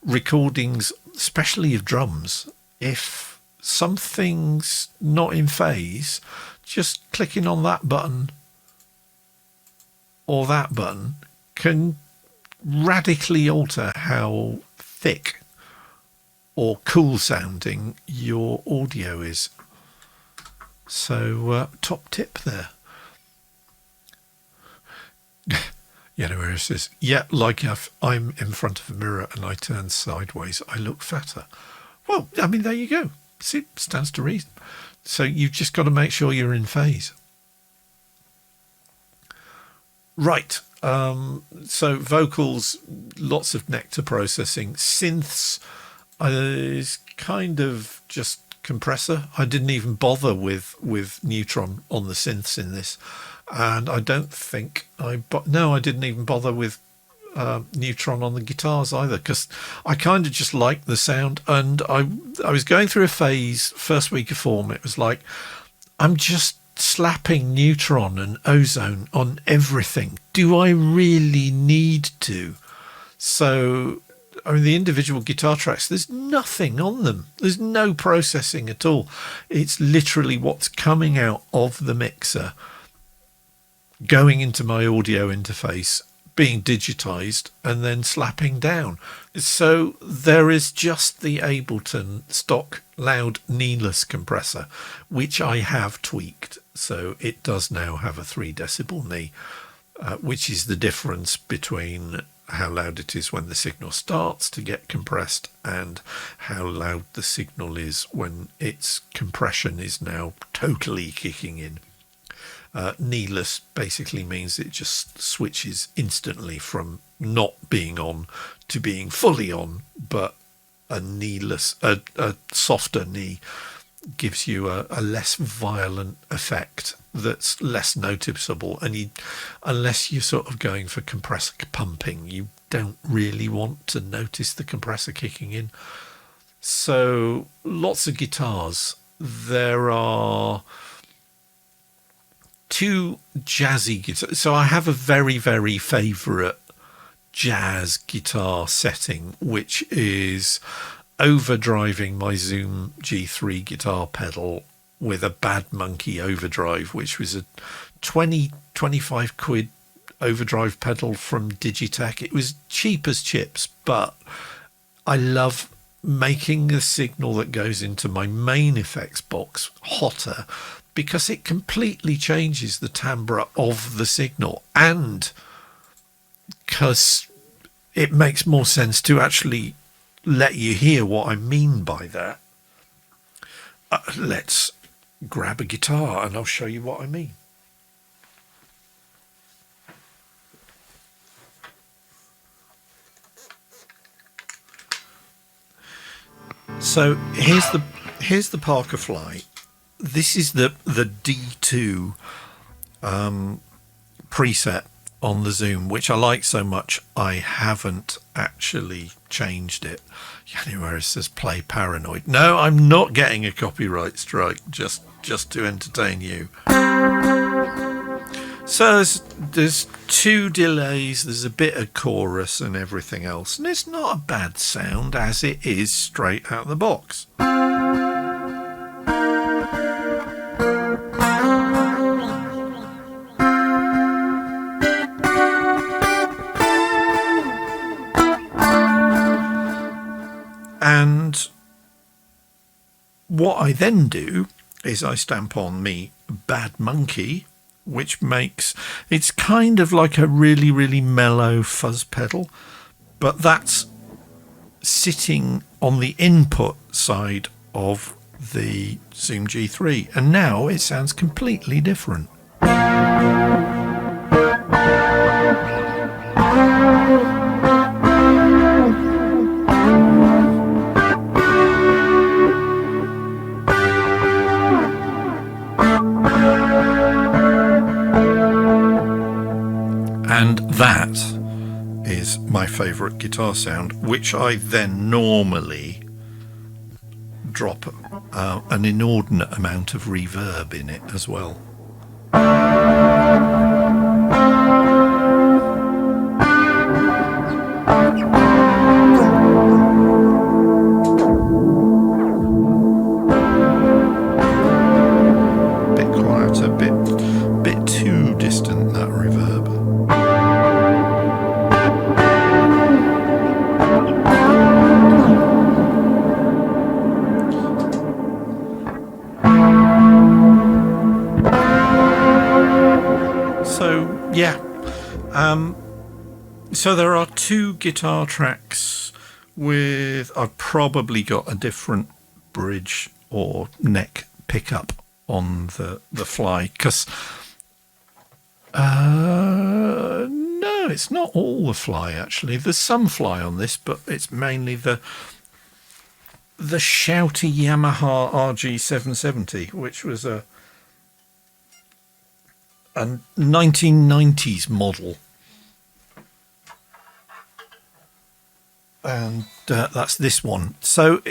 recordings, especially of drums. If something's not in phase, just clicking on that button or that button can radically alter how thick or cool sounding your audio is. So top tip there. Where it says, yeah, like if I'm in front of a mirror and I turn sideways, I look fatter. Well, I mean, there you go. See, stands to reason. So you've just got to make sure you're in phase. Right. So vocals, lots of nectar processing. Synths is kind of just compressor. I didn't even bother with Neutron on the synths in this, and I don't think I didn't even bother with Neutron on the guitars either, because I kind of just like the sound. And I was going through a phase first week of FAWM. It was like, I'm just slapping Neutron and Ozone on everything. Do I really need to? So I mean, the individual guitar tracks, there's nothing on them. There's no processing at all. It's literally what's coming out of the mixer, going into my audio interface, being digitized, and then slapping down. So there is just the Ableton stock loud kneeless compressor, which I have tweaked. So it does now have a 3 decibel knee, which is the difference between how loud it is when the signal starts to get compressed and how loud the signal is when its compression is now totally kicking in. Kneeless basically means it just switches instantly from not being on to being fully on, but a kneeless, a softer knee gives you a less violent effect that's less noticeable, and unless you're sort of going for compressor pumping, you don't really want to notice the compressor kicking in. So lots of guitars. There are 2 jazzy guitars. So I have a very, very favourite jazz guitar setting, which is overdriving my Zoom G3 guitar pedal with a Bad Monkey overdrive, which was a 25 quid overdrive pedal from Digitech. It was cheap as chips, but I love making the signal that goes into my main effects box hotter, because it completely changes the timbre of the signal, and because it makes more sense to actually let you hear what I mean by that. Let's grab a guitar and I'll show you what I mean. So here's the Parker Fly. This is the D2 preset on the Zoom, which I like so much I haven't actually changed it. Anywhere it says play Paranoid. No, I'm not getting a copyright strike just to entertain you. So there's 2 delays, there's a bit of chorus and everything else, and it's not a bad sound as it is straight out of the box. And what I then do is I stamp on me Bad Monkey, which makes, it's kind of like a really, really mellow fuzz pedal, but that's sitting on the input side of the Zoom G3, and now it sounds completely different. And that is my favourite guitar sound, which I then normally drop an inordinate amount of reverb in it as well. Bit quieter, bit too distant, that reverb. So there are 2 guitar tracks with, I've probably got a different bridge or neck pickup on the fly, because no, it's not all the fly actually. There's some fly on this, but it's mainly the shouty Yamaha Rg 770, which was a 1990s model, and that's this one. So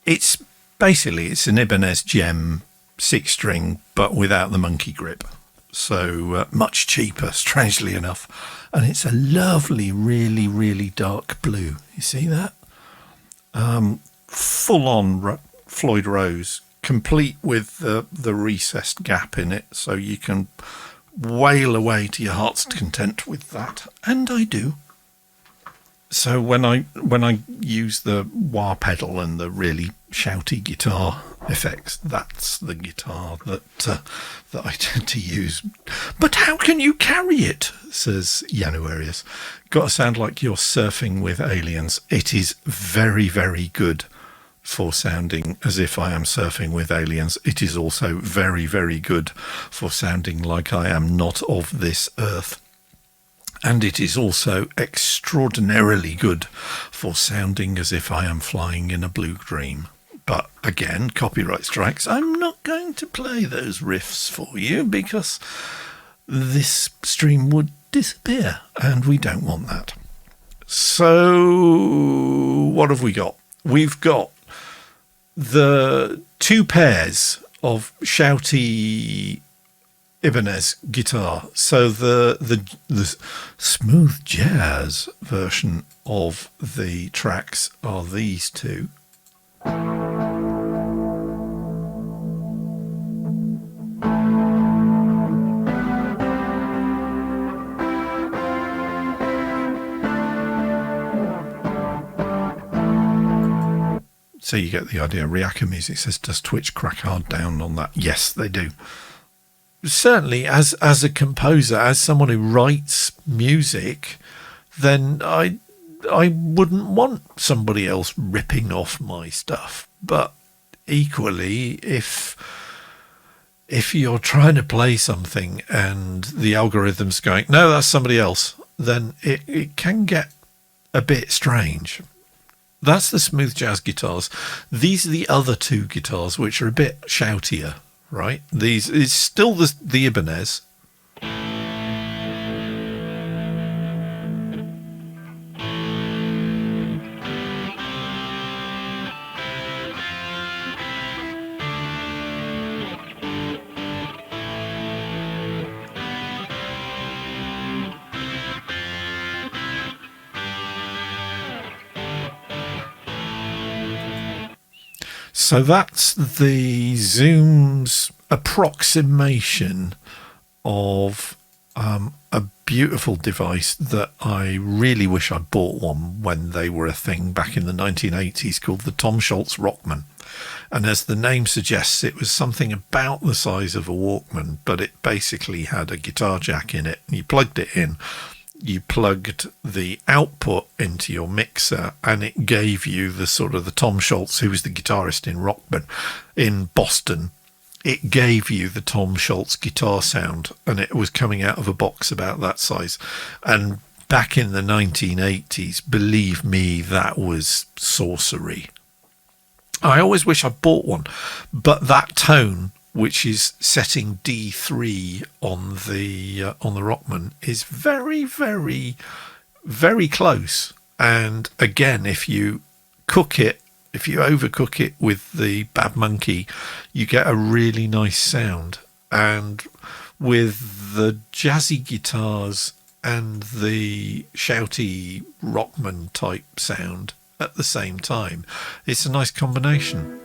it's basically an Ibanez Gem 6-string, but without the monkey grip. So much cheaper, strangely enough. And it's a lovely, really, really dark blue. You see that? Full on Floyd Rose, complete with the recessed gap in it. So you can wail away to your heart's content with that. And I do. So when I use the wah pedal and the really shouty guitar effects, that's the guitar that I tend to use. But how can you carry it? Says Januarius. Got to sound like you're surfing with aliens. It is very, very good for sounding as if I am surfing with aliens. It is also very, very good for sounding like I am not of this earth. And it is also extraordinarily good for sounding as if I am flying in a blue dream. But again, copyright strikes. I'm not going to play those riffs for you because this stream would disappear, and we don't want that. So what have we got? We've got the two pairs of shouty Ibanez guitar. So the smooth jazz version of the tracks are these two. So you get the idea. Riaka Music says, does Twitch crack hard down on that? Yes, they do. Certainly, as a composer, as someone who writes music, then I wouldn't want somebody else ripping off my stuff. But equally, if you're trying to play something and the algorithm's going, no, that's somebody else, then it can get a bit strange. That's the smooth jazz guitars. These are the other two guitars, which are a bit shoutier, right? These is still the Ibanez. So that's the Zoom's approximation of a beautiful device that I really wish I bought one when they were a thing back in the 1980s, called the Tom Scholz Rockman. And as the name suggests, it was something about the size of a Walkman, but it basically had a guitar jack in it. You plugged it in. You plugged the output into your mixer, and it gave you the sort of the Tom Scholz, who was the guitarist in Rockman in Boston. It gave you the Tom Scholz guitar sound, and it was coming out of a box about that size. And back in the 1980s, believe me, that was sorcery. I always wish I bought one, but that tone, which is setting D3 on the Rockman, is very, very, very close. And again, if you overcook it with the Bad Monkey, you get a really nice sound. And with the jazzy guitars and the shouty Rockman type sound at the same time, it's a nice combination.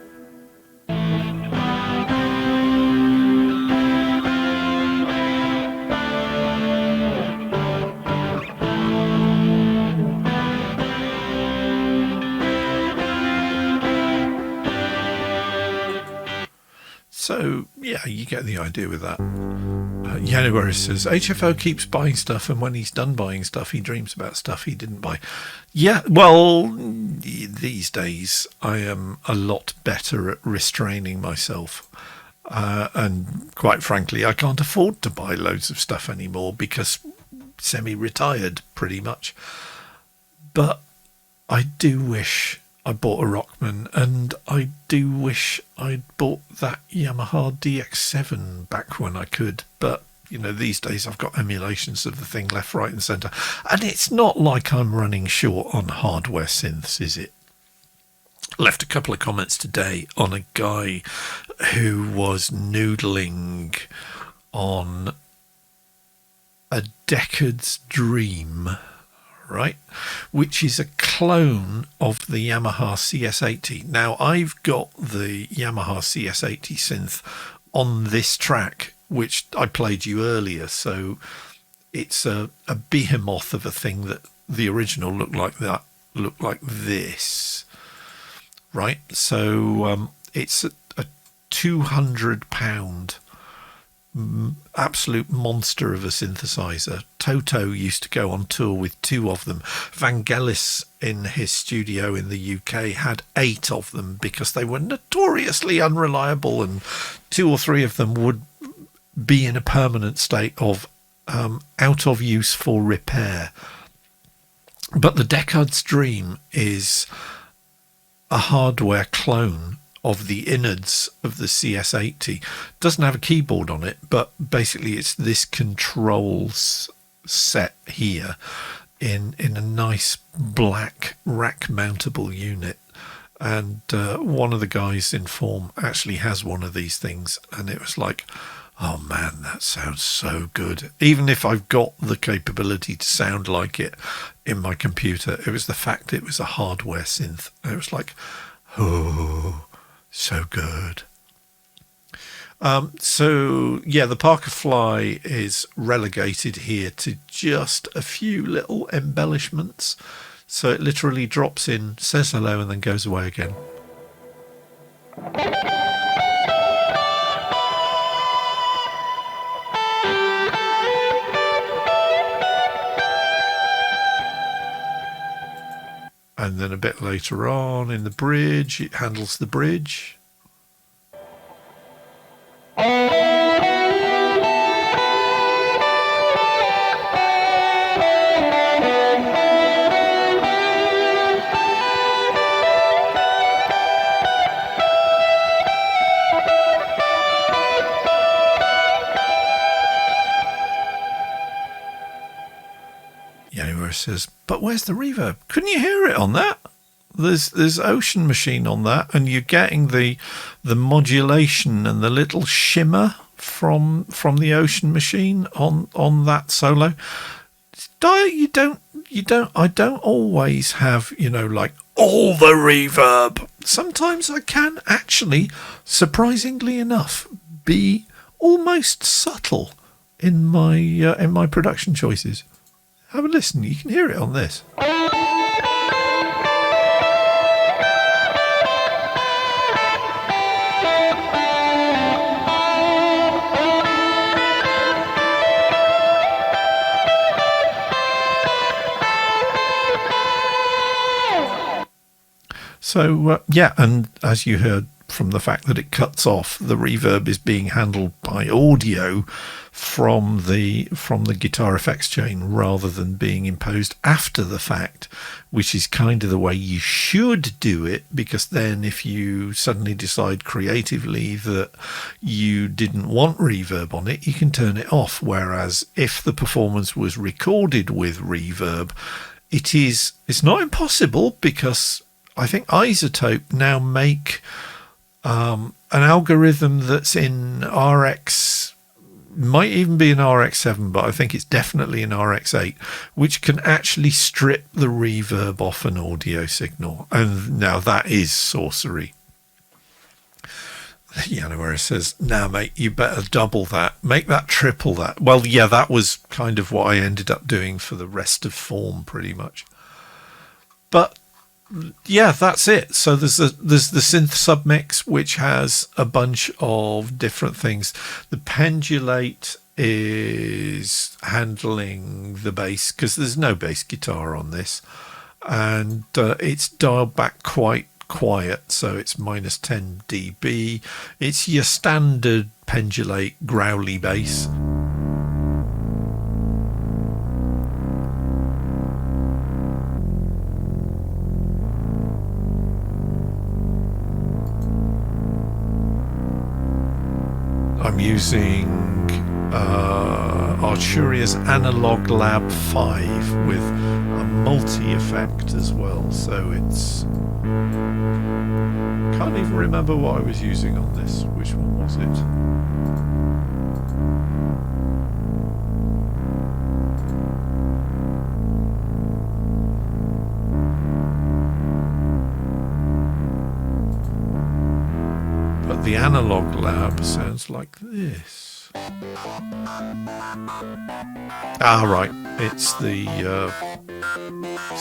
So, yeah, you get the idea with that. January says, HFO keeps buying stuff, and when he's done buying stuff, he dreams about stuff he didn't buy. Yeah, well, these days I am a lot better at restraining myself. And quite frankly, I can't afford to buy loads of stuff anymore because semi-retired pretty much. But I do wish I bought a Rockman, and I do wish I'd bought that Yamaha DX7 back when I could. But, you know, these days I've got emulations of the thing left, right and centre. And it's not like I'm running short on hardware synths, is it? Left a couple of comments today on a guy who was noodling on a Deckard's Dream, right, which is a clone of the Yamaha CS80. Now, I've got the Yamaha CS80 synth on this track, which I played you earlier, so it's a behemoth of a thing that the original looked like this, right? So it's a £200 absolute monster of a synthesizer. Toto used to go on tour with 2 of them. Vangelis in his studio in the UK had 8 of them because they were notoriously unreliable, and 2 or 3 of them would be in a permanent state of out of use for repair. But the Deckard's Dream is a hardware clone of the innards of the CS80. Doesn't have a keyboard on it, but basically it's this controls set here in a nice black rack mountable unit. And one of the guys in FAWM actually has one of these things, and it was like, oh man, that sounds so good. Even if I've got the capability to sound like it in my computer, it was the fact it was a hardware synth. It was like, oh, so good. So yeah, the Parker Fly is relegated here to just a few little embellishments. So it literally drops in, says hello, and then goes away again. And then a bit later on in the bridge, it handles the bridge. Says, but where's the reverb? Couldn't you hear it on that? There's Ocean Machine on that, and you're getting the modulation and the little shimmer from the Ocean Machine on that solo. I don't always have, you know, like all the reverb. Sometimes I can actually, surprisingly enough, be almost subtle in my production choices. Have a listen, you can hear it on this. So, yeah, and as you heard from the fact that it cuts off, the reverb is being handled by audio from the guitar effects chain rather than being imposed after the fact, which is kind of the way you should do it, because then if you suddenly decide creatively that you didn't want reverb on it, you can turn it off. Whereas if the performance was recorded with reverb, it's not impossible, because I think Isotope now make an algorithm that's in RX, might even be an RX7, but I think it's definitely an RX8, which can actually strip the reverb off an audio signal. And now that is sorcery. January says, now mate, you better double that, make that triple that. Well, yeah, that was kind of what I ended up doing for the rest of FAWM pretty much. But yeah, that's it. So there's the synth submix, which has a bunch of different things. The pendulate is handling the bass, because there's no bass guitar on this, and it's dialed back quite quiet, so it's minus 10 dB. It's your standard pendulate growly bass. I'm using Arturia's Analog Lab 5 with a multi-effect as well, so it's... can't even remember what I was using on this. Which one was it? But the Analog Lab sounds like this. Ah, right. It's the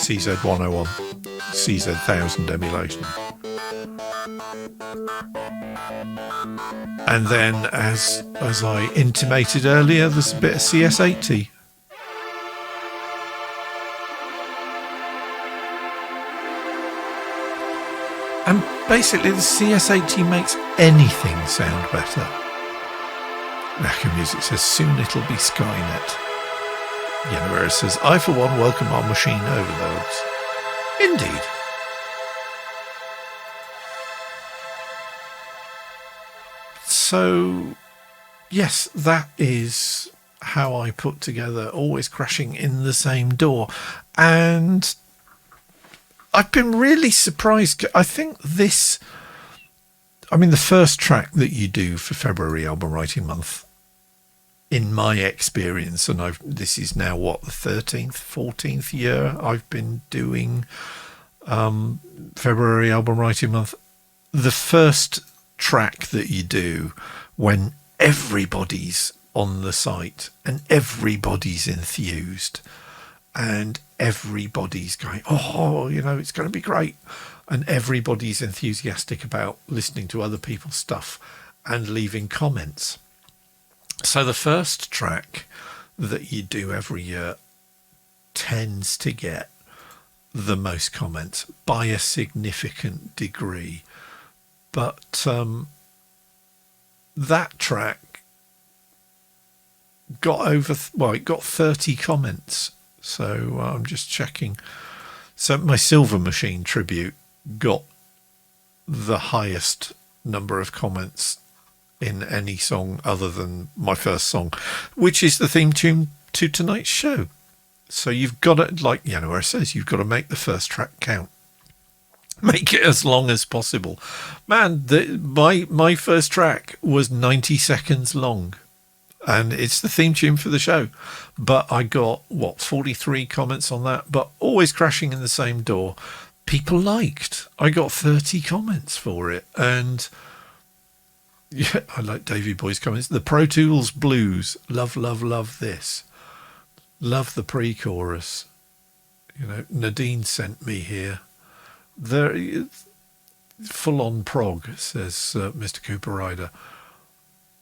CZ101, CZ1000 emulation. And then, as I intimated earlier, there's a bit of CS80. And basically, the CS80 makes anything sound better. Racco Music says, soon it'll be Skynet. Yamaha says, I for one welcome our machine overloads. Indeed. So, yes, that is how I put together Always Crashing in the Same Door. And I've been really surprised. I think this, I mean, the first track that you do for February album writing month, in my experience, and this is now what, the 13th, 14th year I've been doing February album writing month. The first track that you do when everybody's on the site and everybody's enthused and everybody's going, oh, you know, it's going to be great, and everybody's enthusiastic about listening to other people's stuff and leaving comments. So the first track that you do every year tends to get the most comments by a significant degree. But that track got it got 30 comments. So I'm just checking. So my Silver Machine tribute got the highest number of comments in any song other than my first song, which is the theme tune to tonight's show. So you've got to, like, you know, where it says you've got to make the first track count. Make it as long as possible. Man, my first track was 90 seconds long, and it's the theme tune for the show. But I got, 43 comments on that, but Always Crashing in the Same Door, people liked. I got 30 comments for it, and yeah, I like Davey Boy's comments. The Pro Tools Blues, love, love, love this. Love the pre-chorus. You know, Nadine sent me here. There, full-on prog, says Mr. Cooper Ryder.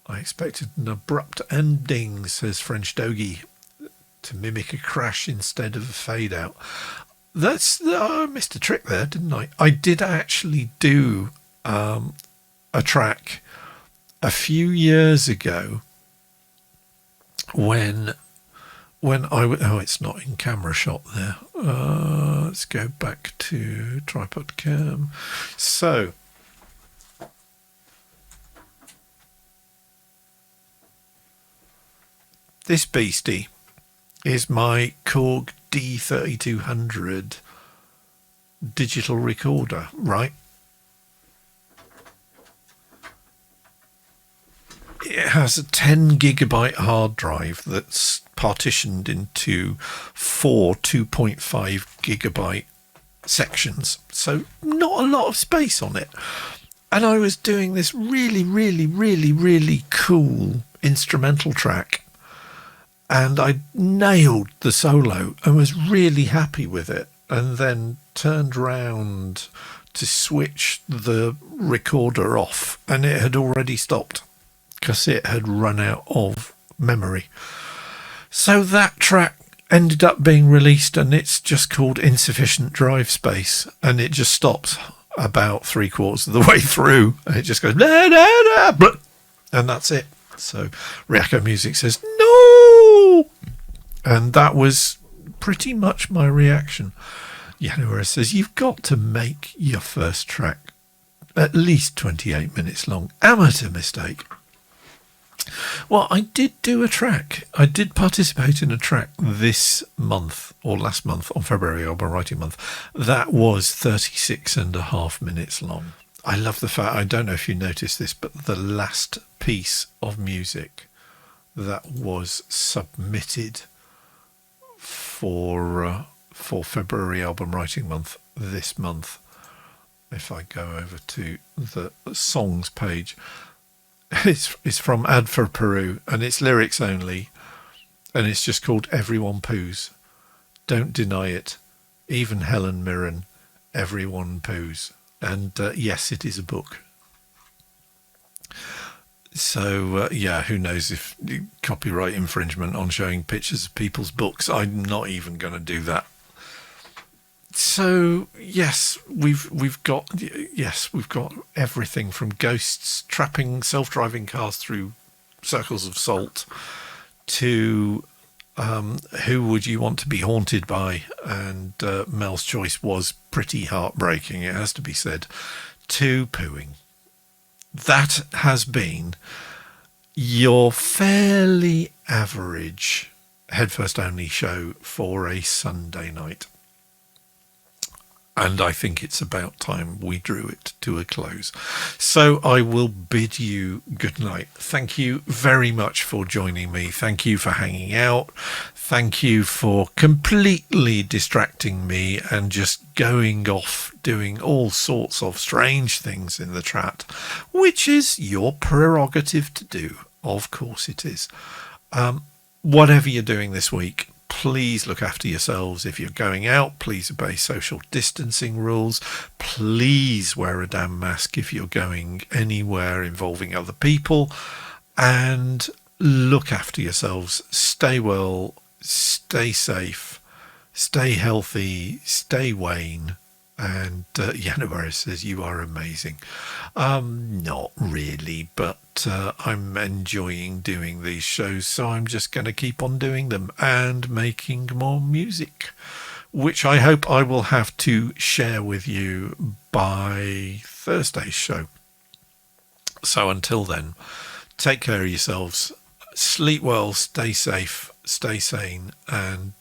I expected an abrupt ending, says French Dogie, to mimic a crash instead of a fade-out. I missed a trick there, didn't I? I did actually do a track a few years ago when it's not in camera shot there. Let's go back to tripod cam. So this beastie is my Korg D3200 digital recorder, right? It has a 10 gigabyte hard drive that's partitioned into 4 2.5 gigabyte sections, so not a lot of space on it. And I was doing this really, really, really, really cool instrumental track, and I nailed the solo and was really happy with it. and then turned round to switch the recorder off, and it had already stopped because it had run out of memory. So that track ended up being released, and it's just called Insufficient Drive Space, and it just stops about 3/4 of the way through, and it just goes blah, blah, blah, blah, and that's it. So Ryako Music says no, and that was pretty much my reaction. Yanura says you've got to make your first track at least 28 minutes long. Amateur mistake. Well, I did do a track. I did participate in a track this month, or last month, on February Album Writing Month. That was 36.5 minutes long. I love the fact, I don't know if you noticed this, but the last piece of music that was submitted for February Album Writing Month this month, if I go over to the songs page, it's from Ad for Peru, and it's lyrics only, and it's just called Everyone Poos. Don't deny it. Even Helen Mirren, Everyone Poos. And yes, it is a book. So, yeah, who knows if copyright infringement on showing pictures of people's books. I'm not even going to do that. So, yes, we've got everything from ghosts trapping self-driving cars through circles of salt to who would you want to be haunted by? And Mel's choice was pretty heartbreaking, it has to be said, to pooing. That has been your fairly average headfirst only show for a Sunday night. And I think it's about time we drew it to a close. So I will bid you good night. Thank you very much for joining me. Thank you for hanging out. Thank you for completely distracting me and just going off doing all sorts of strange things in the chat, which is your prerogative to do. Of course it is. Whatever you're doing this week, please look after yourselves. If you're going out, please obey social distancing rules. Please wear a damn mask if you're going anywhere involving other people. And look after yourselves. Stay well, stay safe, stay healthy, stay Wayne. And Yanawara says, you are amazing. Not really, but I'm enjoying doing these shows, so I'm just going to keep on doing them and making more music, which I hope I will have to share with you by Thursday's show. So until then, take care of yourselves, sleep well, stay safe, stay sane, and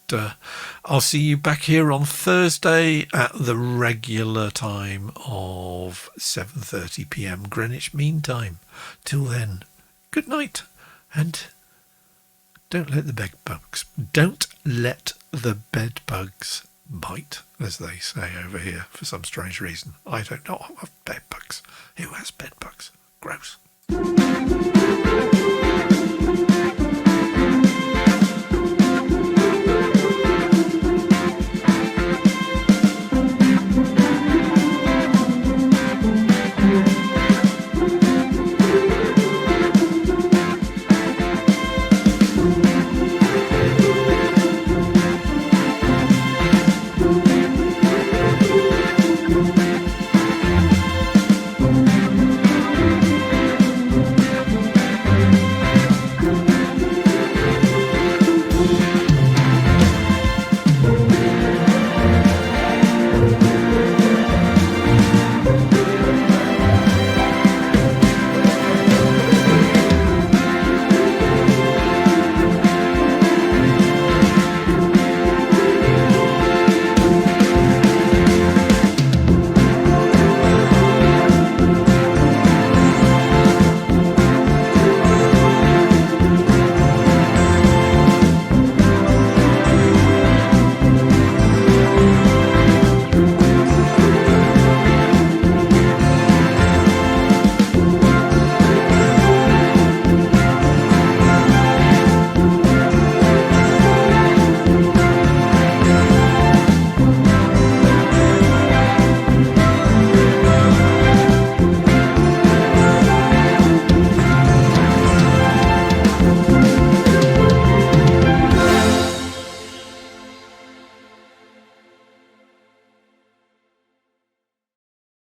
I'll see you back here on Thursday at the regular time of 7:30 p.m. Greenwich Mean Time. Till then, good night, and don't let the bed bugs bite, as they say over here for some strange reason. I don't know of bed bugs. Who has bed bugs? Gross.